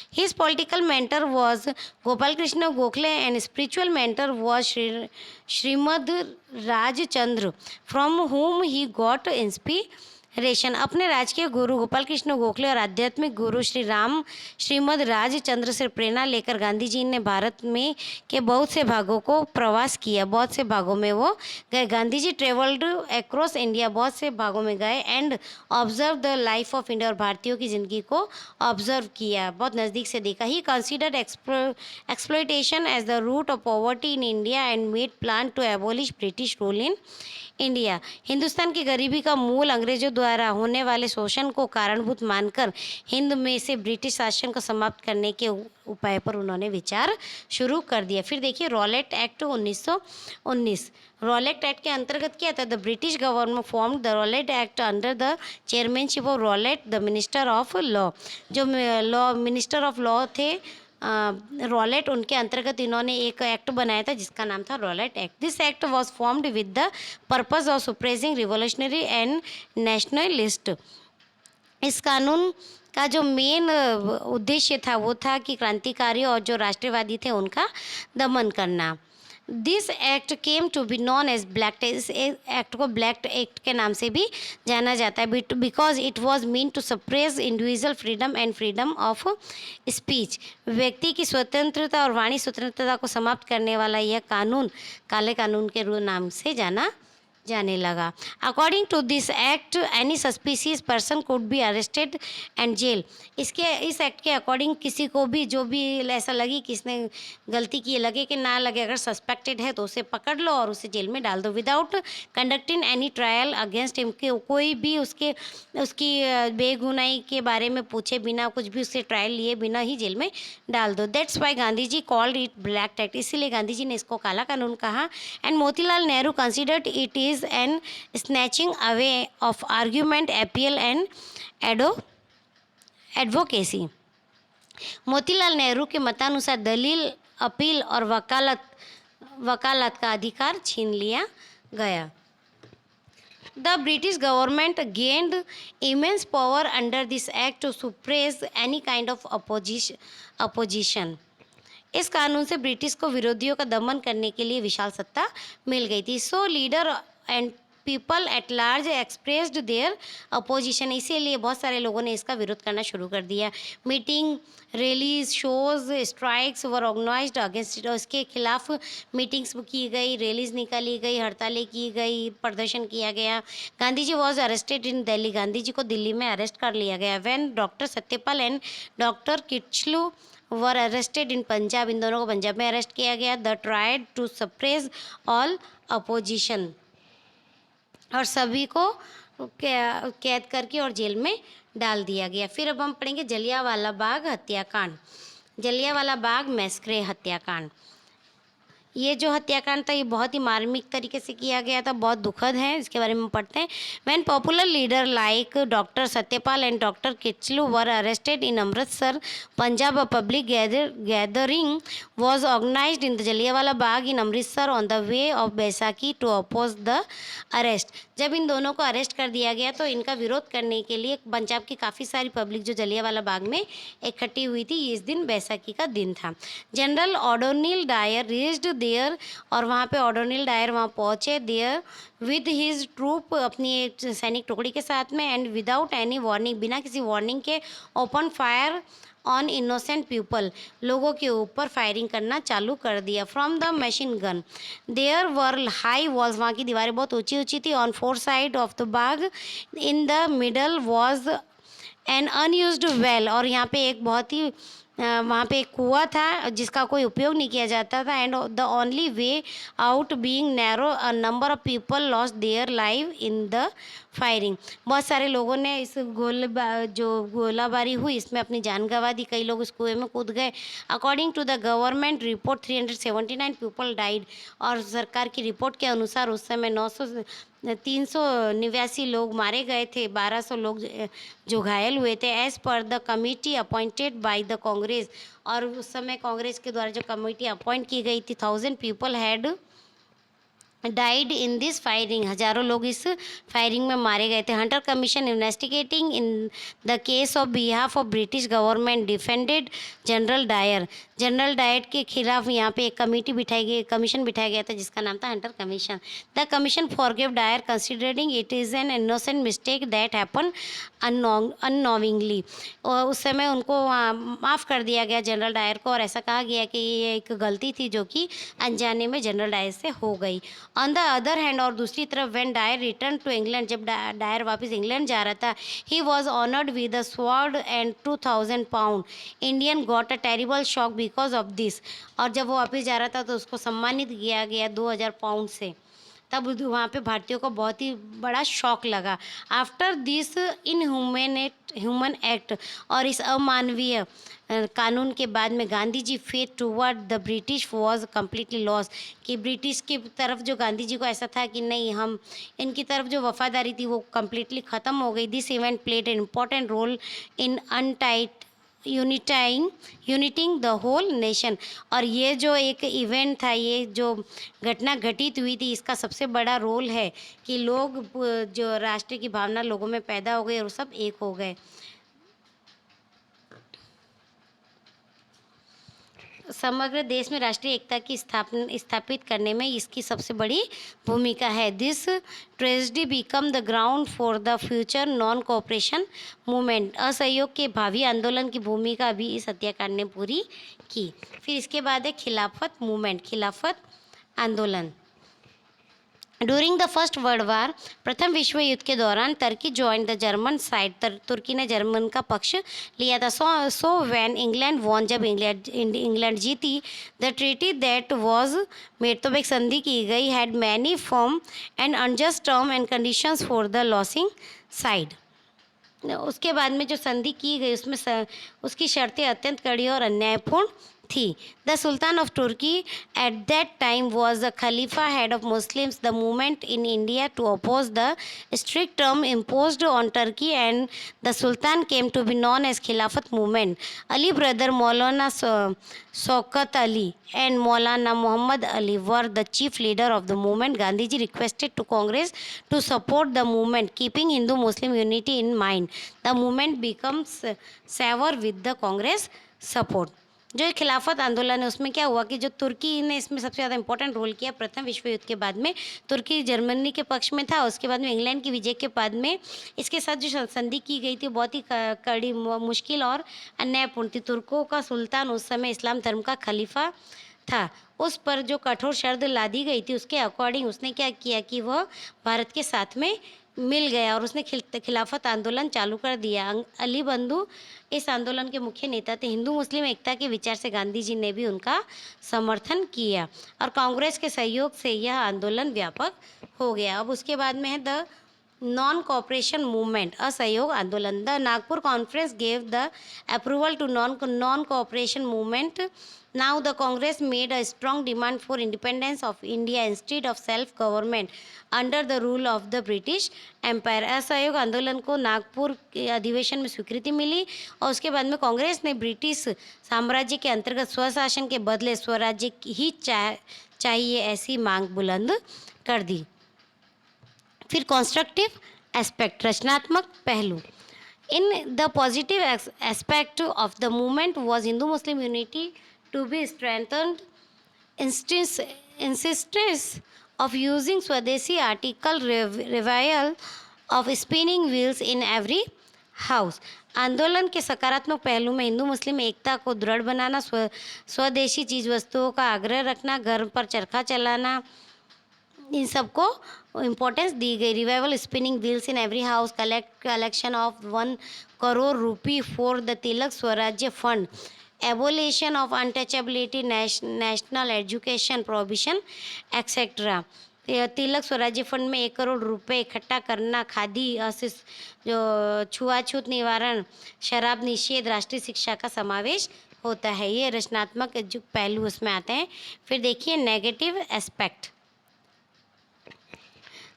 His political mentor was Gopal Krishna Gokhale and spiritual mentor was Srimad Rajchandra, from whom he got inspiration। अपने राजकीय गुरु गोपाल कृष्ण गोखले और आध्यात्मिक गुरु श्रीमद राजचंद्र से प्रेरणा लेकर गांधी जी ने भारत में के बहुत से भागों को प्रवास किया। बहुत से भागों में वो गए। Gandhi ji travelled across India, बहुत से भागों में गए and observe the life of India, और भारतीयों की ज़िंदगी को ऑब्जर्व किया, बहुत नज़दीक से देखा। He considered exploitation as the root of poverty in India and made plan to abolish British rule in India. Hindustan की गरीबी का मूल अंग्रेजों द्वारा द्वारा होने वाले शोषण को कारणभूत मानकर हिंद में से ब्रिटिश शासन को समाप्त करने के उपाय पर उन्होंने विचार शुरू कर दिया। फिर देखिए रॉलेट एक्ट 1919। रॉलेट एक्ट के अंतर्गत क्या था? The British government form the Rowlatt act under the chairmanship of Rowlatt the minister of law. जो लॉ मिनिस्टर ऑफ लॉ थे रॉलेट, उनके अंतर्गत इन्होंने एक एक्ट बनाया था जिसका नाम था Rowlatt Act. This act was formed with the purpose of suppressing revolutionary and nationalist. इस कानून का जो मेन उद्देश्य था वो था कि क्रांतिकारी और जो राष्ट्रवादी थे उनका दमन करना। This act came to be known as black tax. इस एक्ट को ब्लैक एक्ट के नाम से भी जाना जाता है because it was mean to suppress individual freedom and freedom of speech. व्यक्ति की स्वतंत्रता और वाणी स्वतंत्रता को समाप्त करने वाला यह कानून काले कानून के नाम से जाने लगा। According to this act any suspicious person could be arrested and jail. इस एक्ट के अकॉर्डिंग किसी को भी जो भी ऐसा लगे कि इसने गलती की, लगे कि ना लगे, अगर सस्पेक्टेड है तो उसे पकड़ लो और उसे जेल में डाल दो without conducting any trial against him. कोई भी उसकी बेगुनाही के बारे में पूछे बिना, कुछ भी उससे ट्रायल लिए बिना ही जेल में डाल दो। That's why Gandhi ji called it black act. इसीलिए गांधी जी ने इसको काला कानून कहा। And Motilal Nehru considered it is an snatching away of argument, appeal and advocacy. Motilal Nehru के मतानुसार दलील, अपील और वकालत का अधिकार छीन लिया गया। The British government gained immense power under this act to suppress any kind of opposition. इस कानून से ब्रिटिश को विरोधियों का दमन करने के लिए विशाल सत्ता मिल गई थी। So leader and people at large expressed their opposition. इसीलिए बहुत सारे लोगों ने इसका विरोध करना शुरू कर दिया। मीटिंग, रैलीज, शोज, स्ट्राइक्स वर ऑर्गेनाइज्ड अगेंस्ट। इसके खिलाफ मीटिंग्स की गई, रैलीज निकाली गई, हड़तालें की गई, प्रदर्शन किया गया। Gandhi ji was arrested in Delhi. Gandhi ji को दिल्ली में अरेस्ट कर लिया गया। When doctor Satyapal and doctor Kitchlew were arrested in Punjab. इन दोनों को पंजाब में अरेस्ट किया गया। They tried to suppress all opposition. और सभी को कैद करके और जेल में डाल दिया गया। फिर अब हम पढ़ेंगे जलियांवाला बाग हत्याकांड। जलियांवाला बाग मैस्क्रे हत्याकांड। ये जो हत्याकांड था ये बहुत ही मार्मिक तरीके से किया गया था, बहुत दुखद है। इसके बारे में पढ़ते हैं। When popular leader like doctor Satyapal and doctor Kitchlew were arrested in Amritsar Punjab, a public gathering was organized in the Jallianwala Bagh in Amritsar on the way of Baisakhi to oppose the arrest. जब इन दोनों को अरेस्ट कर दिया गया तो इनका विरोध करने के लिए पंजाब की काफ़ी सारी पब्लिक जो जलियांवाला बाग में इकट्ठी हुई थी। इस दिन बैसाखी का दिन था। General O'Donnell Dyer reached there. और वहाँ पे ऑडोनिल डायर वहाँ पहुँचे देयर विद हिज ट्रूप, अपनी एक सैनिक टुकड़ी के साथ में। एंड विदाउट एनी वार्निंग, बिना किसी वार्निंग के open fire on innocent people, लोगों के ऊपर फायरिंग करना चालू कर दिया from the machine gun. There were high walls, वहाँ की दीवारें बहुत ऊंची ऊंची थी। On four side of the bagh in the middle was an unused well. और यहाँ पे एक बहुत ही वहाँ पे एक कुआं था जिसका कोई उपयोग नहीं किया जाता था। And the only way out being narrow, a number of people lost their live in the firing. बहुत सारे लोगों ने इस जो गोलाबारी हुई इसमें अपनी जान गंवा दी। कई लोग इस कुएं में कूद गए। According to the government report 379 people died. और सरकार की रिपोर्ट के अनुसार उस समय 389 लोग मारे गए थे, 1200 लोग जो घायल हुए थे। As per the committee appointed by the Congress. और उस समय कांग्रेस के द्वारा जो कमेटी अपॉइंट की गई थी, 1000 people had died in this firing. हजारों लोग इस फायरिंग में मारे गए थे। Hunter Commission investigating in the case of behalf of British government defended General Dyer. General Dyer के खिलाफ यहाँ पे एक कमीशन बिठाया गया था जिसका नाम था Hunter Commission. The commission forgive Dyer considering it is an innocent mistake that happen unknowingly. और उस समय उनको माफ़ कर दिया गया जनरल डायर को, और ऐसा कहा गया कि ये एक गलती थी जो कि अनजाने में जनरल डायर से हो गई। ऑन द अदर हैंड, और दूसरी तरफ when Dyer return to England, जब डायर वापस इंग्लैंड जा रहा था, he was honoured with a sword and 2000 pound. Indian got a terrible shock because of this. और जब वो वापस जा रहा था तो उसको सम्मानित किया गया 2000 पाउंड से। तब वहाँ पे भारतीयों को बहुत ही बड़ा शॉक लगा। आफ्टर दिस ह्यूमन एक्ट, और इस अमानवीय कानून के बाद में Gandhi ji faith toward the British was completely loss, कि ब्रिटिश की तरफ जो गांधी जी को ऐसा था कि नहीं, हम इनकी तरफ जो वफादारी थी वो कम्प्लीटली ख़त्म हो गई। This event played an important role in unite uniting the whole nation. और ये जो एक इवेंट था, ये जो घटना घटित हुई थी, इसका सबसे बड़ा रोल है कि लोग जो राष्ट्र की भावना लोगों में पैदा हो गई और सब एक हो गए। समग्र देश में राष्ट्रीय एकता की स्थापित करने में इसकी सबसे बड़ी भूमिका है। This tragedy become the ground for the future non cooperation movement. असहयोग के भावी आंदोलन की भूमिका भी इस हत्याकांड ने पूरी की। फिर इसके बाद है खिलाफत मूवमेंट, खिलाफत आंदोलन। During the first world war, प्रथम विश्व युद्ध के दौरान तुर्की ज्वाइन द जर्मन साइड, तुर्की ने जर्मन का पक्ष लिया था। सो व्हेन इंग्लैंड वॉन, जब इंग्लैंड जीती, the treaty that was made, तो एक संधि की गई, had many firm and unjust term and conditions for the losing side. उसके बाद में जो संधि की गई उसमें उसकी शर्तें अत्यंत कड़ी और अन्यायपूर्ण थी। The Sultan of Turkey at that time was the khalifa head of Muslims. The movement in India to oppose the strict term imposed on Turkey and the Sultan came to be known as Khilafat movement. Ali brother Maulana Shaukat Ali and Maulana Muhammad Ali were the chief leader of the movement. Gandhiji requested to Congress to support the movement, keeping Hindu-Muslim unity in mind. The movement becomes sever with the Congress support. जो ये खिलाफत आंदोलन है उसमें क्या हुआ कि जो तुर्की ने इसमें सबसे ज़्यादा इंपॉर्टेंट रोल किया। प्रथम विश्व युद्ध के बाद में तुर्की जर्मनी के पक्ष में था, उसके बाद में इंग्लैंड की विजय के बाद में इसके साथ जो संधि की गई थी बहुत ही कड़ी, मुश्किल और अन्यायपूर्ण थी। तुर्कों का सुल्तान उस समय इस्लाम धर्म का खलीफा था, उस पर जो कठोर शर्त लादी गई थी उसके अकॉर्डिंग उसने क्या किया कि वह भारत के साथ में मिल गया और उसने खिलाफत आंदोलन चालू कर दिया। अली बंधु इस आंदोलन के मुख्य नेता थे। हिंदू मुस्लिम एकता के विचार से गांधी जी ने भी उनका समर्थन किया और कांग्रेस के सहयोग से यह आंदोलन व्यापक हो गया। अब उसके बाद में है द नॉन कोऑपरेशन मूवमेंट, असहयोग आंदोलन। The Nagpur conference gave the approval to non cooperation movement. Now the Congress made a strong demand for independence of India instead of self-government under the rule of the British Empire. असहयोग आंदोलन को नागपुर के अधिवेशन में स्वीकृति मिली और उसके बाद में कांग्रेस ने ब्रिटिश साम्राज्य के अंतर्गत स्वशासन के बदले स्वराज्य ही चाहिए ऐसी मांग बुलंद कर दी। फिर कॉन्स्ट्रक्टिव एस्पेक्ट, रचनात्मक पहलू। In the positive aspect of the movement was Hindu Muslim unity to be strengthened, insistence of using Swadeshi article, revival of spinning wheels in every house। आंदोलन के सकारात्मक पहलू में हिंदू मुस्लिम एकता को दृढ़ बनाना, स्वदेशी चीज़ वस्तुओं का आग्रह रखना, घर पर चरखा चलाना, इन सबको इम्पोर्टेंस दी गई। Revival spinning wheels in every house, collection of 1 crore rupee for the Tilak Swarajya fund, abolition of untouchability, national education prohibition etcetera. Tilak Swarajya fund में 1 करोड़ रुपए इकट्ठा करना, खादी जो छुआछूत निवारण, शराब निषेध, राष्ट्रीय शिक्षा का समावेश होता है। ये रचनात्मक जो पहलू उसमें आते हैं। फिर देखिए negative aspect.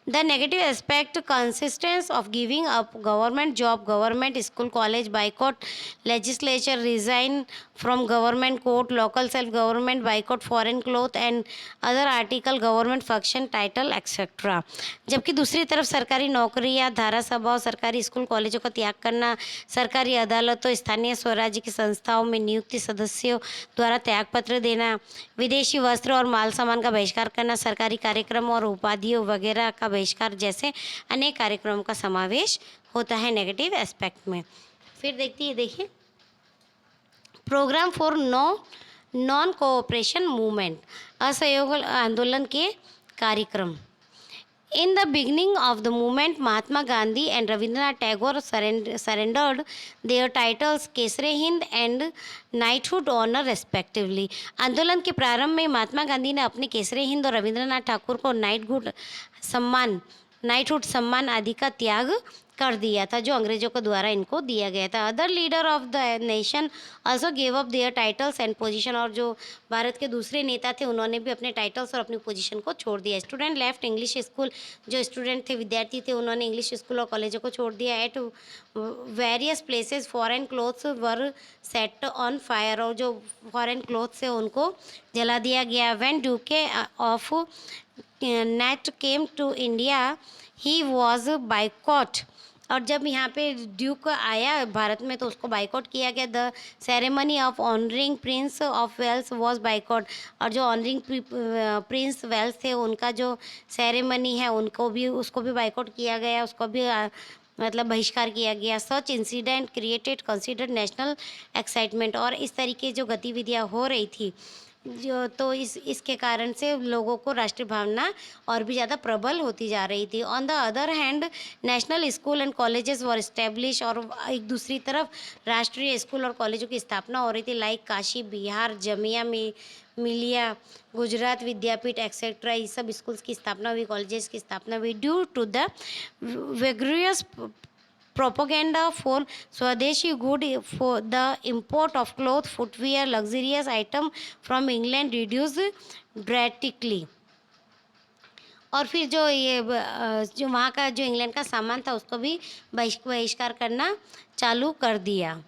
The negative aspect consists of giving up government job, government school, college, boycott legislature, resign from government court, local self-government, boycott foreign cloth and other article, government function, title, etc. जबकि दूसरी तरफ सरकारी नौकरियां, धारा सभा और सरकारी school कॉलेजों का त्याग करना, सरकारी अदालतों, स्थानीय स्वराज्य की संस्थाओं में नियुक्त सदस्यों द्वारा त्यागपत्र देना, विदेशी वस्त्र और माल सामान का बहिष्कार करना, सरकारी कार्यक्रम और उपाधियों वगैरह का बहिष्कार जैसे अनेक कार्यक्रमों का समावेश होता है नेगेटिव एस्पेक्ट में। फिर देखिए programme for non cooperation movement, असहयोग आंदोलन के कार्यक्रम। In the beginning of the movement, Mahatma Gandhi and Rabindranath Tagore surrendered their titles Kesare Hind and knighthood honor respectively. आंदोलन के प्रारंभ में महात्मा गांधी ने अपने केसरे हिंद और रविंद्रनाथ ठाकुर को नाइटहुड सम्मान आदि का त्याग कर दिया था, जो अंग्रेजों के द्वारा इनको दिया गया था. Other leader of the nation also gave up their titles and position. और जो भारत के दूसरे नेता थे उन्होंने भी अपने टाइटल्स और अपनी पोजीशन को छोड़ दिया. Student left English school. जो स्टूडेंट थे, विद्यार्थी थे, उन्होंने इंग्लिश स्कूल और कॉलेजों को छोड़ दिया. At various places foreign clothes were set on fire. और जो फॉरेन क्लोथ्स थे उनको जला दिया गया. When Duke of Connaught came to India he was boycott. और जब यहाँ पे ड्यूक आया भारत में तो उसको बाइकआउट किया गया. The ceremony of honouring Prince of Wales was boycott. और जो ऑनरिंग प्रिंस वेल्स थे उनका जो सेरेमनी है उसको भी बाइकआउट किया गया, उसको भी मतलब बहिष्कार किया गया. Such incident created considered national excitement. और इस तरीके जो गतिविधियाँ हो रही थी जो तो इसके कारण से लोगों को राष्ट्रीय भावना और भी ज़्यादा प्रबल होती जा रही थी. On the other hand national school and colleges were establish. और एक दूसरी तरफ राष्ट्रीय स्कूल और कॉलेजों की स्थापना हो रही थी. लाइक काशी बिहार, जमिया मिलिया, गुजरात विद्यापीठ एक्सेट्रा. ये सब स्कूल्स की स्थापना हुई, कॉलेजेस की स्थापना हुई. Due to the vigorous propaganda for Swadeshi good, for the import of cloth, footwear, luxurious item from England reduced drastically. और फिर जो जो वहाँ का जो इंग्लैंड का सामान था उसको भी बहिष्कार करना चालू कर दिया.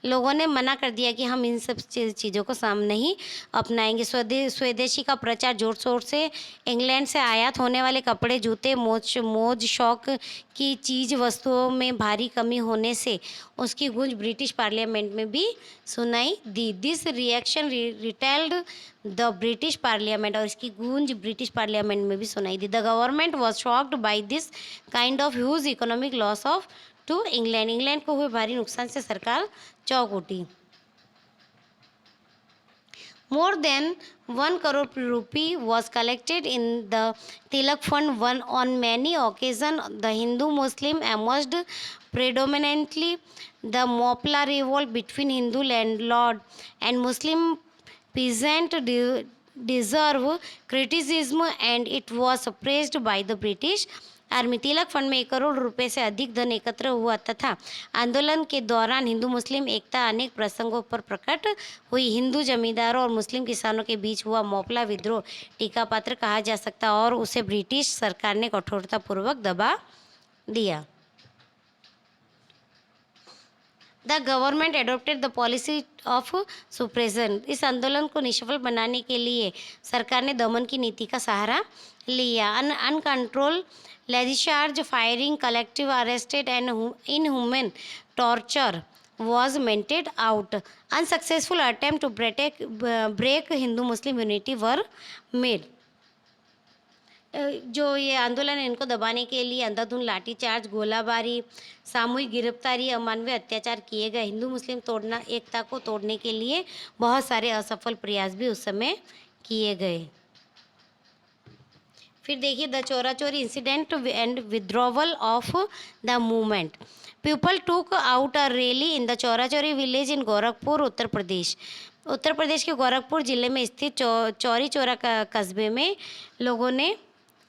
लोगों ने मना कर दिया कि हम इन सब चीज़ों को नहीं अपनाएंगे. स्वदेशी का प्रचार जोर शोर से. इंग्लैंड से आयात होने वाले कपड़े, जूते, मोज शौक की चीज़ वस्तुओं में भारी कमी होने से उसकी गूंज ब्रिटिश पार्लियामेंट में भी सुनाई दी. This reaction rattled the British parliament. और इसकी गूंज ब्रिटिश पार्लियामेंट में भी सुनाई दी. The government was shocked by this kind of huge economic loss of to England. England को हुए भारी नुकसान से सरकार चौंक उठी. More than 1 crore rupee was collected in the Tilak Fund. On many occasions, the Hindu-Muslim emerged predominantly. The Mopla revolt between Hindu landlord and Muslim peasant deserve criticism, and it was suppressed by the British army. Tilak fund में 1 करोड़ रुपए से अधिक धन एकत्र हुआ तथा आंदोलन के दौरान हिंदू मुस्लिम एकता अनेक प्रसंगों पर प्रकट हुई. हिंदू जमींदारों और मुस्लिम किसानों के बीच हुआ मोपला विद्रोह टीका पात्र कहा जा सकता और उसे ब्रिटिश सरकार ने कठोरतापूर्वक दबा दिया. The government adopted the policy of suppression. इस आंदोलन को निष्फल बनाने के लिए सरकार ने दमन की नीति का सहारा लिया. Uncontrol discharge, firing, collective arrested and inhuman torture was meted out. Unsuccessful attempt to break Hindu-Muslim unity were made. जो ये आंदोलन है इनको दबाने के लिए अंधाधुंध लाठीचार्ज, गोलाबारी, सामूहिक गिरफ्तारी, अमानवीय अत्याचार किए गए. हिंदू मुस्लिम एकता को तोड़ने के लिए बहुत सारे असफल प्रयास भी उस समय किए गए. फिर देखिए the Chauri Chaura incident and withdrawal of the movement. People took out a rally in the Chauri Chaura village in Gorakhpur, Uttar Pradesh. Uttar Pradesh के गोरखपुर जिले में स्थित चौरी चौरा कस्बे में लोगों ने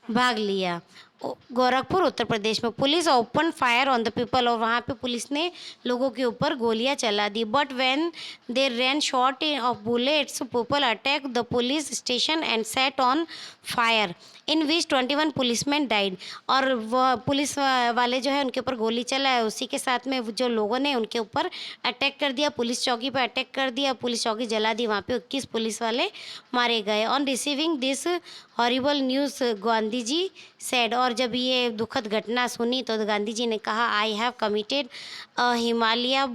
भाग लिया. गोरखपुर उत्तर प्रदेश में. Police open fire on the people. और वहाँ पे पुलिस ने लोगों के ऊपर गोलियां चला दी. But when they ran shot of bullets people attack the police station and set on fire in which 21 policeman died. और वह पुलिस वाले जो है उनके ऊपर गोली चलाए, उसी के साथ में जो लोगों ने उनके ऊपर अटैक कर दिया, पुलिस चौकी पर अटैक कर दिया, पुलिस चौकी जला दी. वहाँ पे 21 पुलिस वाले मारे गए. On receiving this horrible news Gandhi ji said. और जब ये दुखद घटना सुनी तो गांधी जी ने कहा, I have committed a Himalaya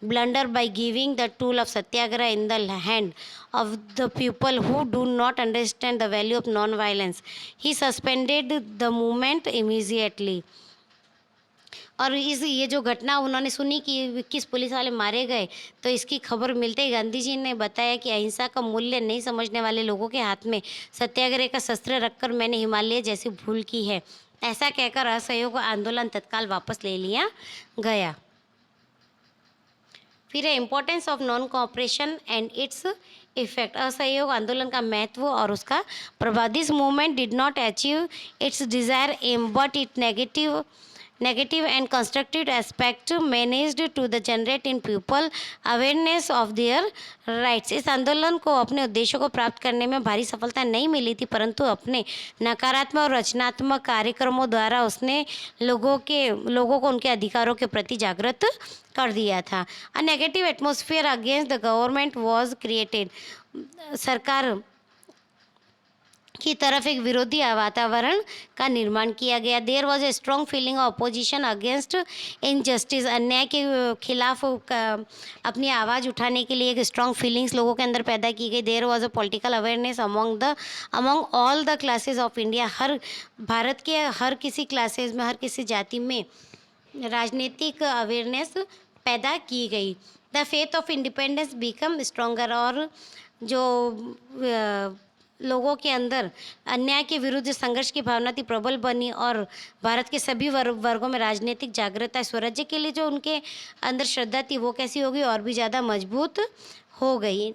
blunder by giving the tool of satyagraha in the hand of the people who do not understand the value of non-violence. He suspended the movement immediately. और इस ये जो घटना उन्होंने सुनी कि 21 पुलिस वाले मारे गए, तो इसकी खबर मिलते ही गांधी जी ने बताया कि अहिंसा का मूल्य नहीं समझने वाले लोगों के हाथ में सत्याग्रह का शस्त्र रखकर मैंने हिमालय जैसी भूल की है। ऐसा कहकर असहयोग आंदोलन तत्काल वापस ले लिया गया। फिर है importance of non cooperation and its effect. असहयोग आंदोलन का महत्व और उसका प्रभाव। This movement did not achieve its desire aim but it negative and constructive aspect managed to the generate in people awareness of their rights। इस आंदोलन को अपने उद्देश्यों को प्राप्त करने में भारी सफलता नहीं मिली थी, परंतु अपने नकारात्मक और रचनात्मक कार्यक्रमों द्वारा उसने लोगों को उनके अधिकारों के प्रति जागृत कर दिया था। A negative atmosphere against the government was created. सरकार की तरफ एक विरोधी वातावरण का निर्माण किया गया। There was a strong feeling of opposition against injustice. अन्याय के खिलाफ अपनी आवाज़ उठाने के लिए एक स्ट्रॉन्ग फीलिंग्स लोगों के अंदर पैदा की गई। There was a political awareness among all the classes of India. हर भारत के हर किसी क्लासेस में, हर किसी जाति में राजनीतिक अवेयरनेस पैदा की गई। The faith of independence become stronger. और जो लोगों के अंदर अन्याय के विरुद्ध संघर्ष की भावना थी प्रबल बनी, और भारत के सभी वर्गों में राजनीतिक जागरूकता, स्वराज्य के लिए जो उनके अंदर श्रद्धा थी वो कैसी होगी, और भी ज़्यादा मजबूत हो गई।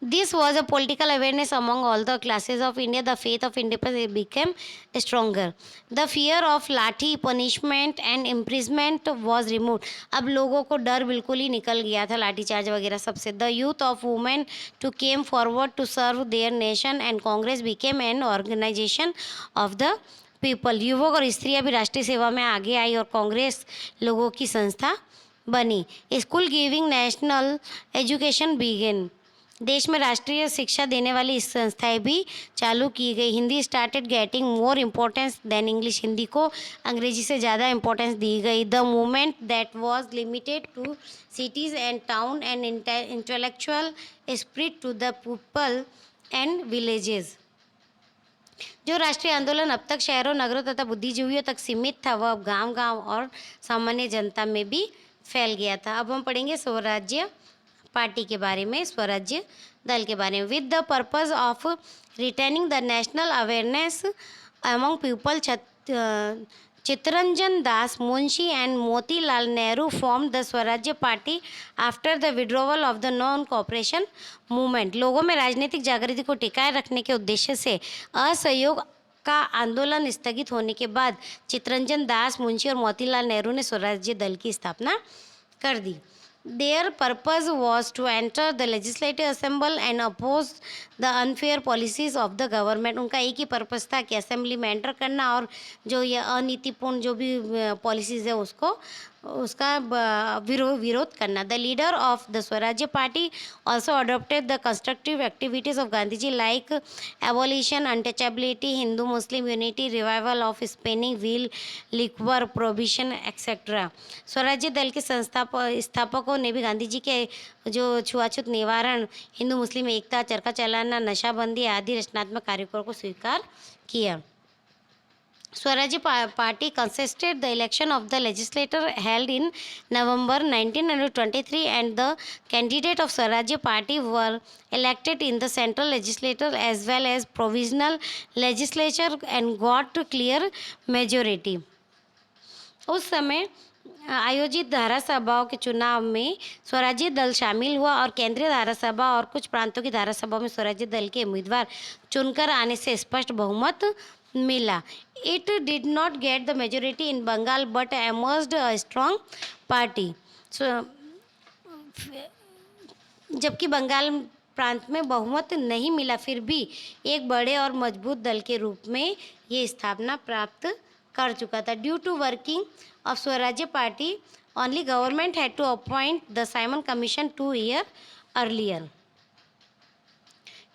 This was a political awareness among all the classes of India. The faith of independence became stronger. The fear of लाठी punishment and imprisonment was removed. अब लोगों को डर बिल्कुल ही निकल गया था लाठी चार्ज वगैरह सबसे। The youth of women to came forward to serve their nation and Congress became an organization of the people. युवक और स्त्रियां भी राष्ट्रीय सेवा में आगे आई और कांग्रेस लोगों की संस्था बनी। School giving national education began. देश में राष्ट्रीय शिक्षा देने वाली संस्थाएं भी चालू की गई। Hindi started getting more importance than English. Hindi को अंग्रेजी से ज़्यादा इम्पोर्टेंस दी गई। The movement that was limited to cities and town and intellectual spread to the people and villages. जो राष्ट्रीय आंदोलन अब तक शहरों, नगरों तथा बुद्धिजीवियों तक सीमित था, वह अब गांव-गांव और सामान्य जनता में भी फैल गया था। अब हम पढ़ेंगे स्वराज्य पार्टी के बारे में, स्वराज्य दल के बारे में। With the purpose of retaining the national awareness among people, Chittaranjan Das Munshi and Motilal Nehru form the Swarajya party after the withdrawal of the non cooperation movement. लोगों में राजनीतिक जागृति को टिकाए रखने के उद्देश्य से असहयोग का आंदोलन स्थगित होने के बाद चित्तरंजन दास मुंशी और मोतीलाल नेहरू ने स्वराज्य दल की स्थापना कर दी। Their purpose was to enter the legislative assembly and oppose the unfair policies of the government। उनका एक ही पर्पस था कि असेंबली में एंटर करना और जो ये अनीतिपूर्ण जो भी पॉलिसीज़ है उसका विरोध करना। The leader of the Swarajya party also adopted the constructive activities of Gandhi ji like abolition, untouchability, Hindu Muslim unity, revival of spinning wheel, liquor prohibition etcetera. Swarajya दल के स्थापकों ने भी गांधी जी के जो छुआछूत निवारण, हिंदू मुस्लिम एकता, चरखा चलाना, नशाबंदी आदि रचनात्मक कार्यों को स्वीकार किया। Swarajya party consisted the election of the legislature held in November 1923 and the candidate of Swarajya Party were elected in the central legislature as well as provisional legislature and got clear majority। उस समय आयोजित धारा सभाओं के चुनाव में स्वराज्य दल शामिल हुआ और केंद्रीय धारा सभा और कुछ प्रांतों की धारा सभा में स्वराज्य दल के उम्मीदवार चुनकर आने से स्पष्ट बहुमत मिला। It did not get the majority in Bengal but emerged a strong party. जबकि बंगाल प्रांत में बहुमत नहीं मिला, फिर भी एक बड़े और मजबूत दल के रूप में ये स्थापना प्राप्त कर चुका था। Due to working of Swarajya party only government had to appoint the Simon commission 2 year earlier.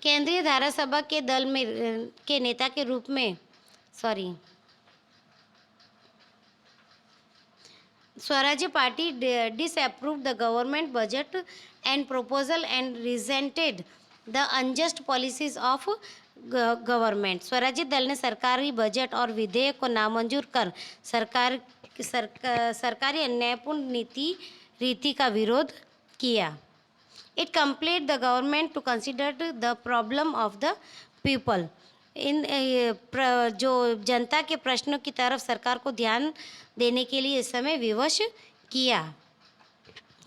केंद्रीय धारा सभा के दल में के नेता के रूप में स्वराज्य party disapproved the government budget and proposal and resented the unjust policies of government. स्वराज्य दल ने सरकारी बजट और विधेयक को नामंजूर कर सरकारी अन्यायपूर्ण रीति का विरोध किया। It compelled the government to consider the problem of the people. जो जनता के प्रश्नों की तरफ सरकार को ध्यान देने के लिए इस समय विवश किया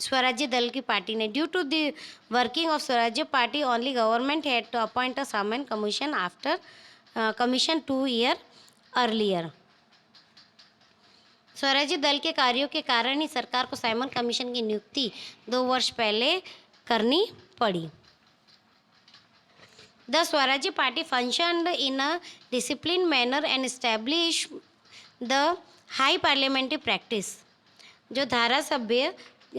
स्वराज्य दल की पार्टी ने। Due to the working of Swarajya party only government had to appoint a Simon Commission after commission 2 year earlier. Swarajya दल के कार्यों के कारण ही सरकार को साइमन कमीशन की नियुक्ति 2 वर्ष पहले करनी पड़ी। The Swarajya party functioned in a discipline manner and establish the high parliamentary practice. जो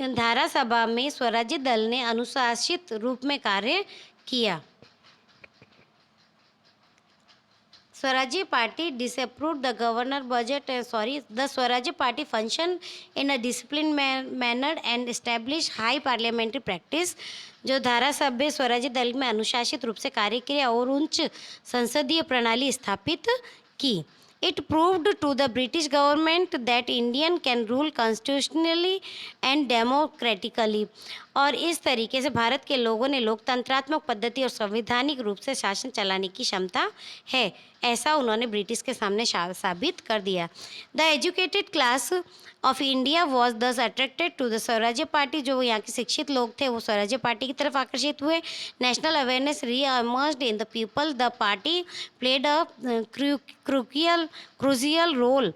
धारासभा में स्वराज्य दल ने अनुशासित रूप में कार्य किया। Swarajya party disapproved the governor budget the Swarajya party function in a discipline manner and establish high parliamentary practice. जो धारासभ्य स्वराज्य दल में अनुशासित रूप से कार्य किया और उच्च संसदीय प्रणाली स्थापित की। It proved to the British government that Indian can rule constitutionally and democratically। और इस तरीके से भारत के लोगों ने लोकतंत्रात्मक पद्धति और संवैधानिक रूप से शासन चलाने की क्षमता है, ऐसा उन्होंने ब्रिटिश के सामने साबित कर दिया। The educated class of India was दस attracted to the Swarajya party. जो यहाँ के शिक्षित लोग थे वो स्वराज्य पार्टी की तरफ आकर्षित हुए। नेशनल अवेयरनेस री emerged in the people. The party played a crucial role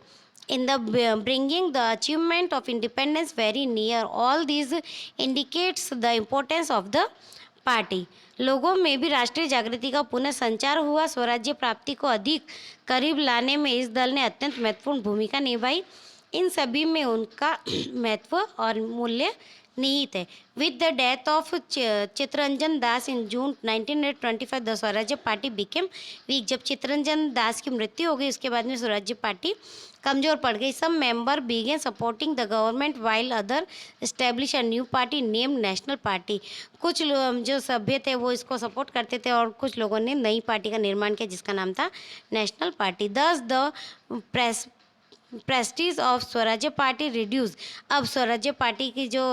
in the bringing the achievement of independence very near। all these indicates the importance of the party. लोगों में भी राष्ट्रीय जागृति का पुनः संचार हुआ। स्वराज्य प्राप्ति को अधिक करीब लाने में इस दल ने अत्यंत महत्वपूर्ण भूमिका निभाई। इन सभी में उनका महत्व और मूल्य निहित है। With the death of Chittaranjan Das in June 1925 the Swarajya party became week. जब चित्तरंजन दास की मृत्यु हो गई उसके बाद में स्वराज्य पार्टी कमजोर पड़ गई। Some member begin supporting the government while other establish a new party name National Party. कुछ जो सभ्य थे वो इसको सपोर्ट करते थे और कुछ लोगों ने नई पार्टी का निर्माण किया जिसका नाम था नेशनल पार्टी। दस the Prestige of Swarajya party reduce. अब स्वराज्य पार्टी की जो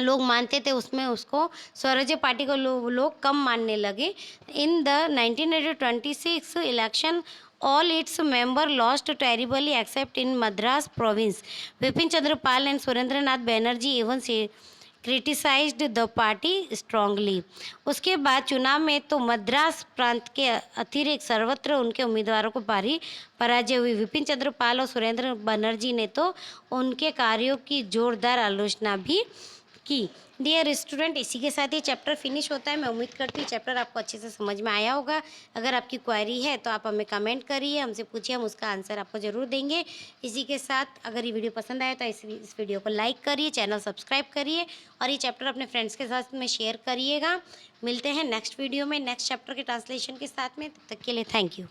लोग मानते थे उसमें उसको स्वराज्य पार्टी को लोग कम मानने लगे। In the 1926 election all its member lost terribly accept in Madras province. Vipin Chandra Pal and Surendranath Banerjee एवं क्रिटिसाइज्ड द पार्टी स्ट्रांगली। उसके बाद चुनाव में तो मद्रास प्रांत के अतिरिक्त सर्वत्र उनके उम्मीदवारों को भारी पराजय हुई। विपिन चंद्र पाल और सुरेंद्र बनर्जी ने तो उनके कार्यों की जोरदार आलोचना भी की। डियर स्टूडेंट, इसी के साथ ये चैप्टर फिनिश होता है। मैं उम्मीद करती हूँ चैप्टर आपको अच्छे से समझ में आया होगा। अगर आपकी क्वेरी है तो आप हमें कमेंट करिए, हमसे पूछिए, हम उसका आंसर आपको ज़रूर देंगे। इसी के साथ अगर ये वीडियो पसंद आया तो इस वीडियो को लाइक करिए, चैनल सब्सक्राइब करिए और ये चैप्टर अपने फ्रेंड्स के साथ में शेयर करिएगा। मिलते हैं नेक्स्ट वीडियो में नेक्स्ट चैप्टर के ट्रांसलेशन के साथ में। तब तक के लिए थैंक यू।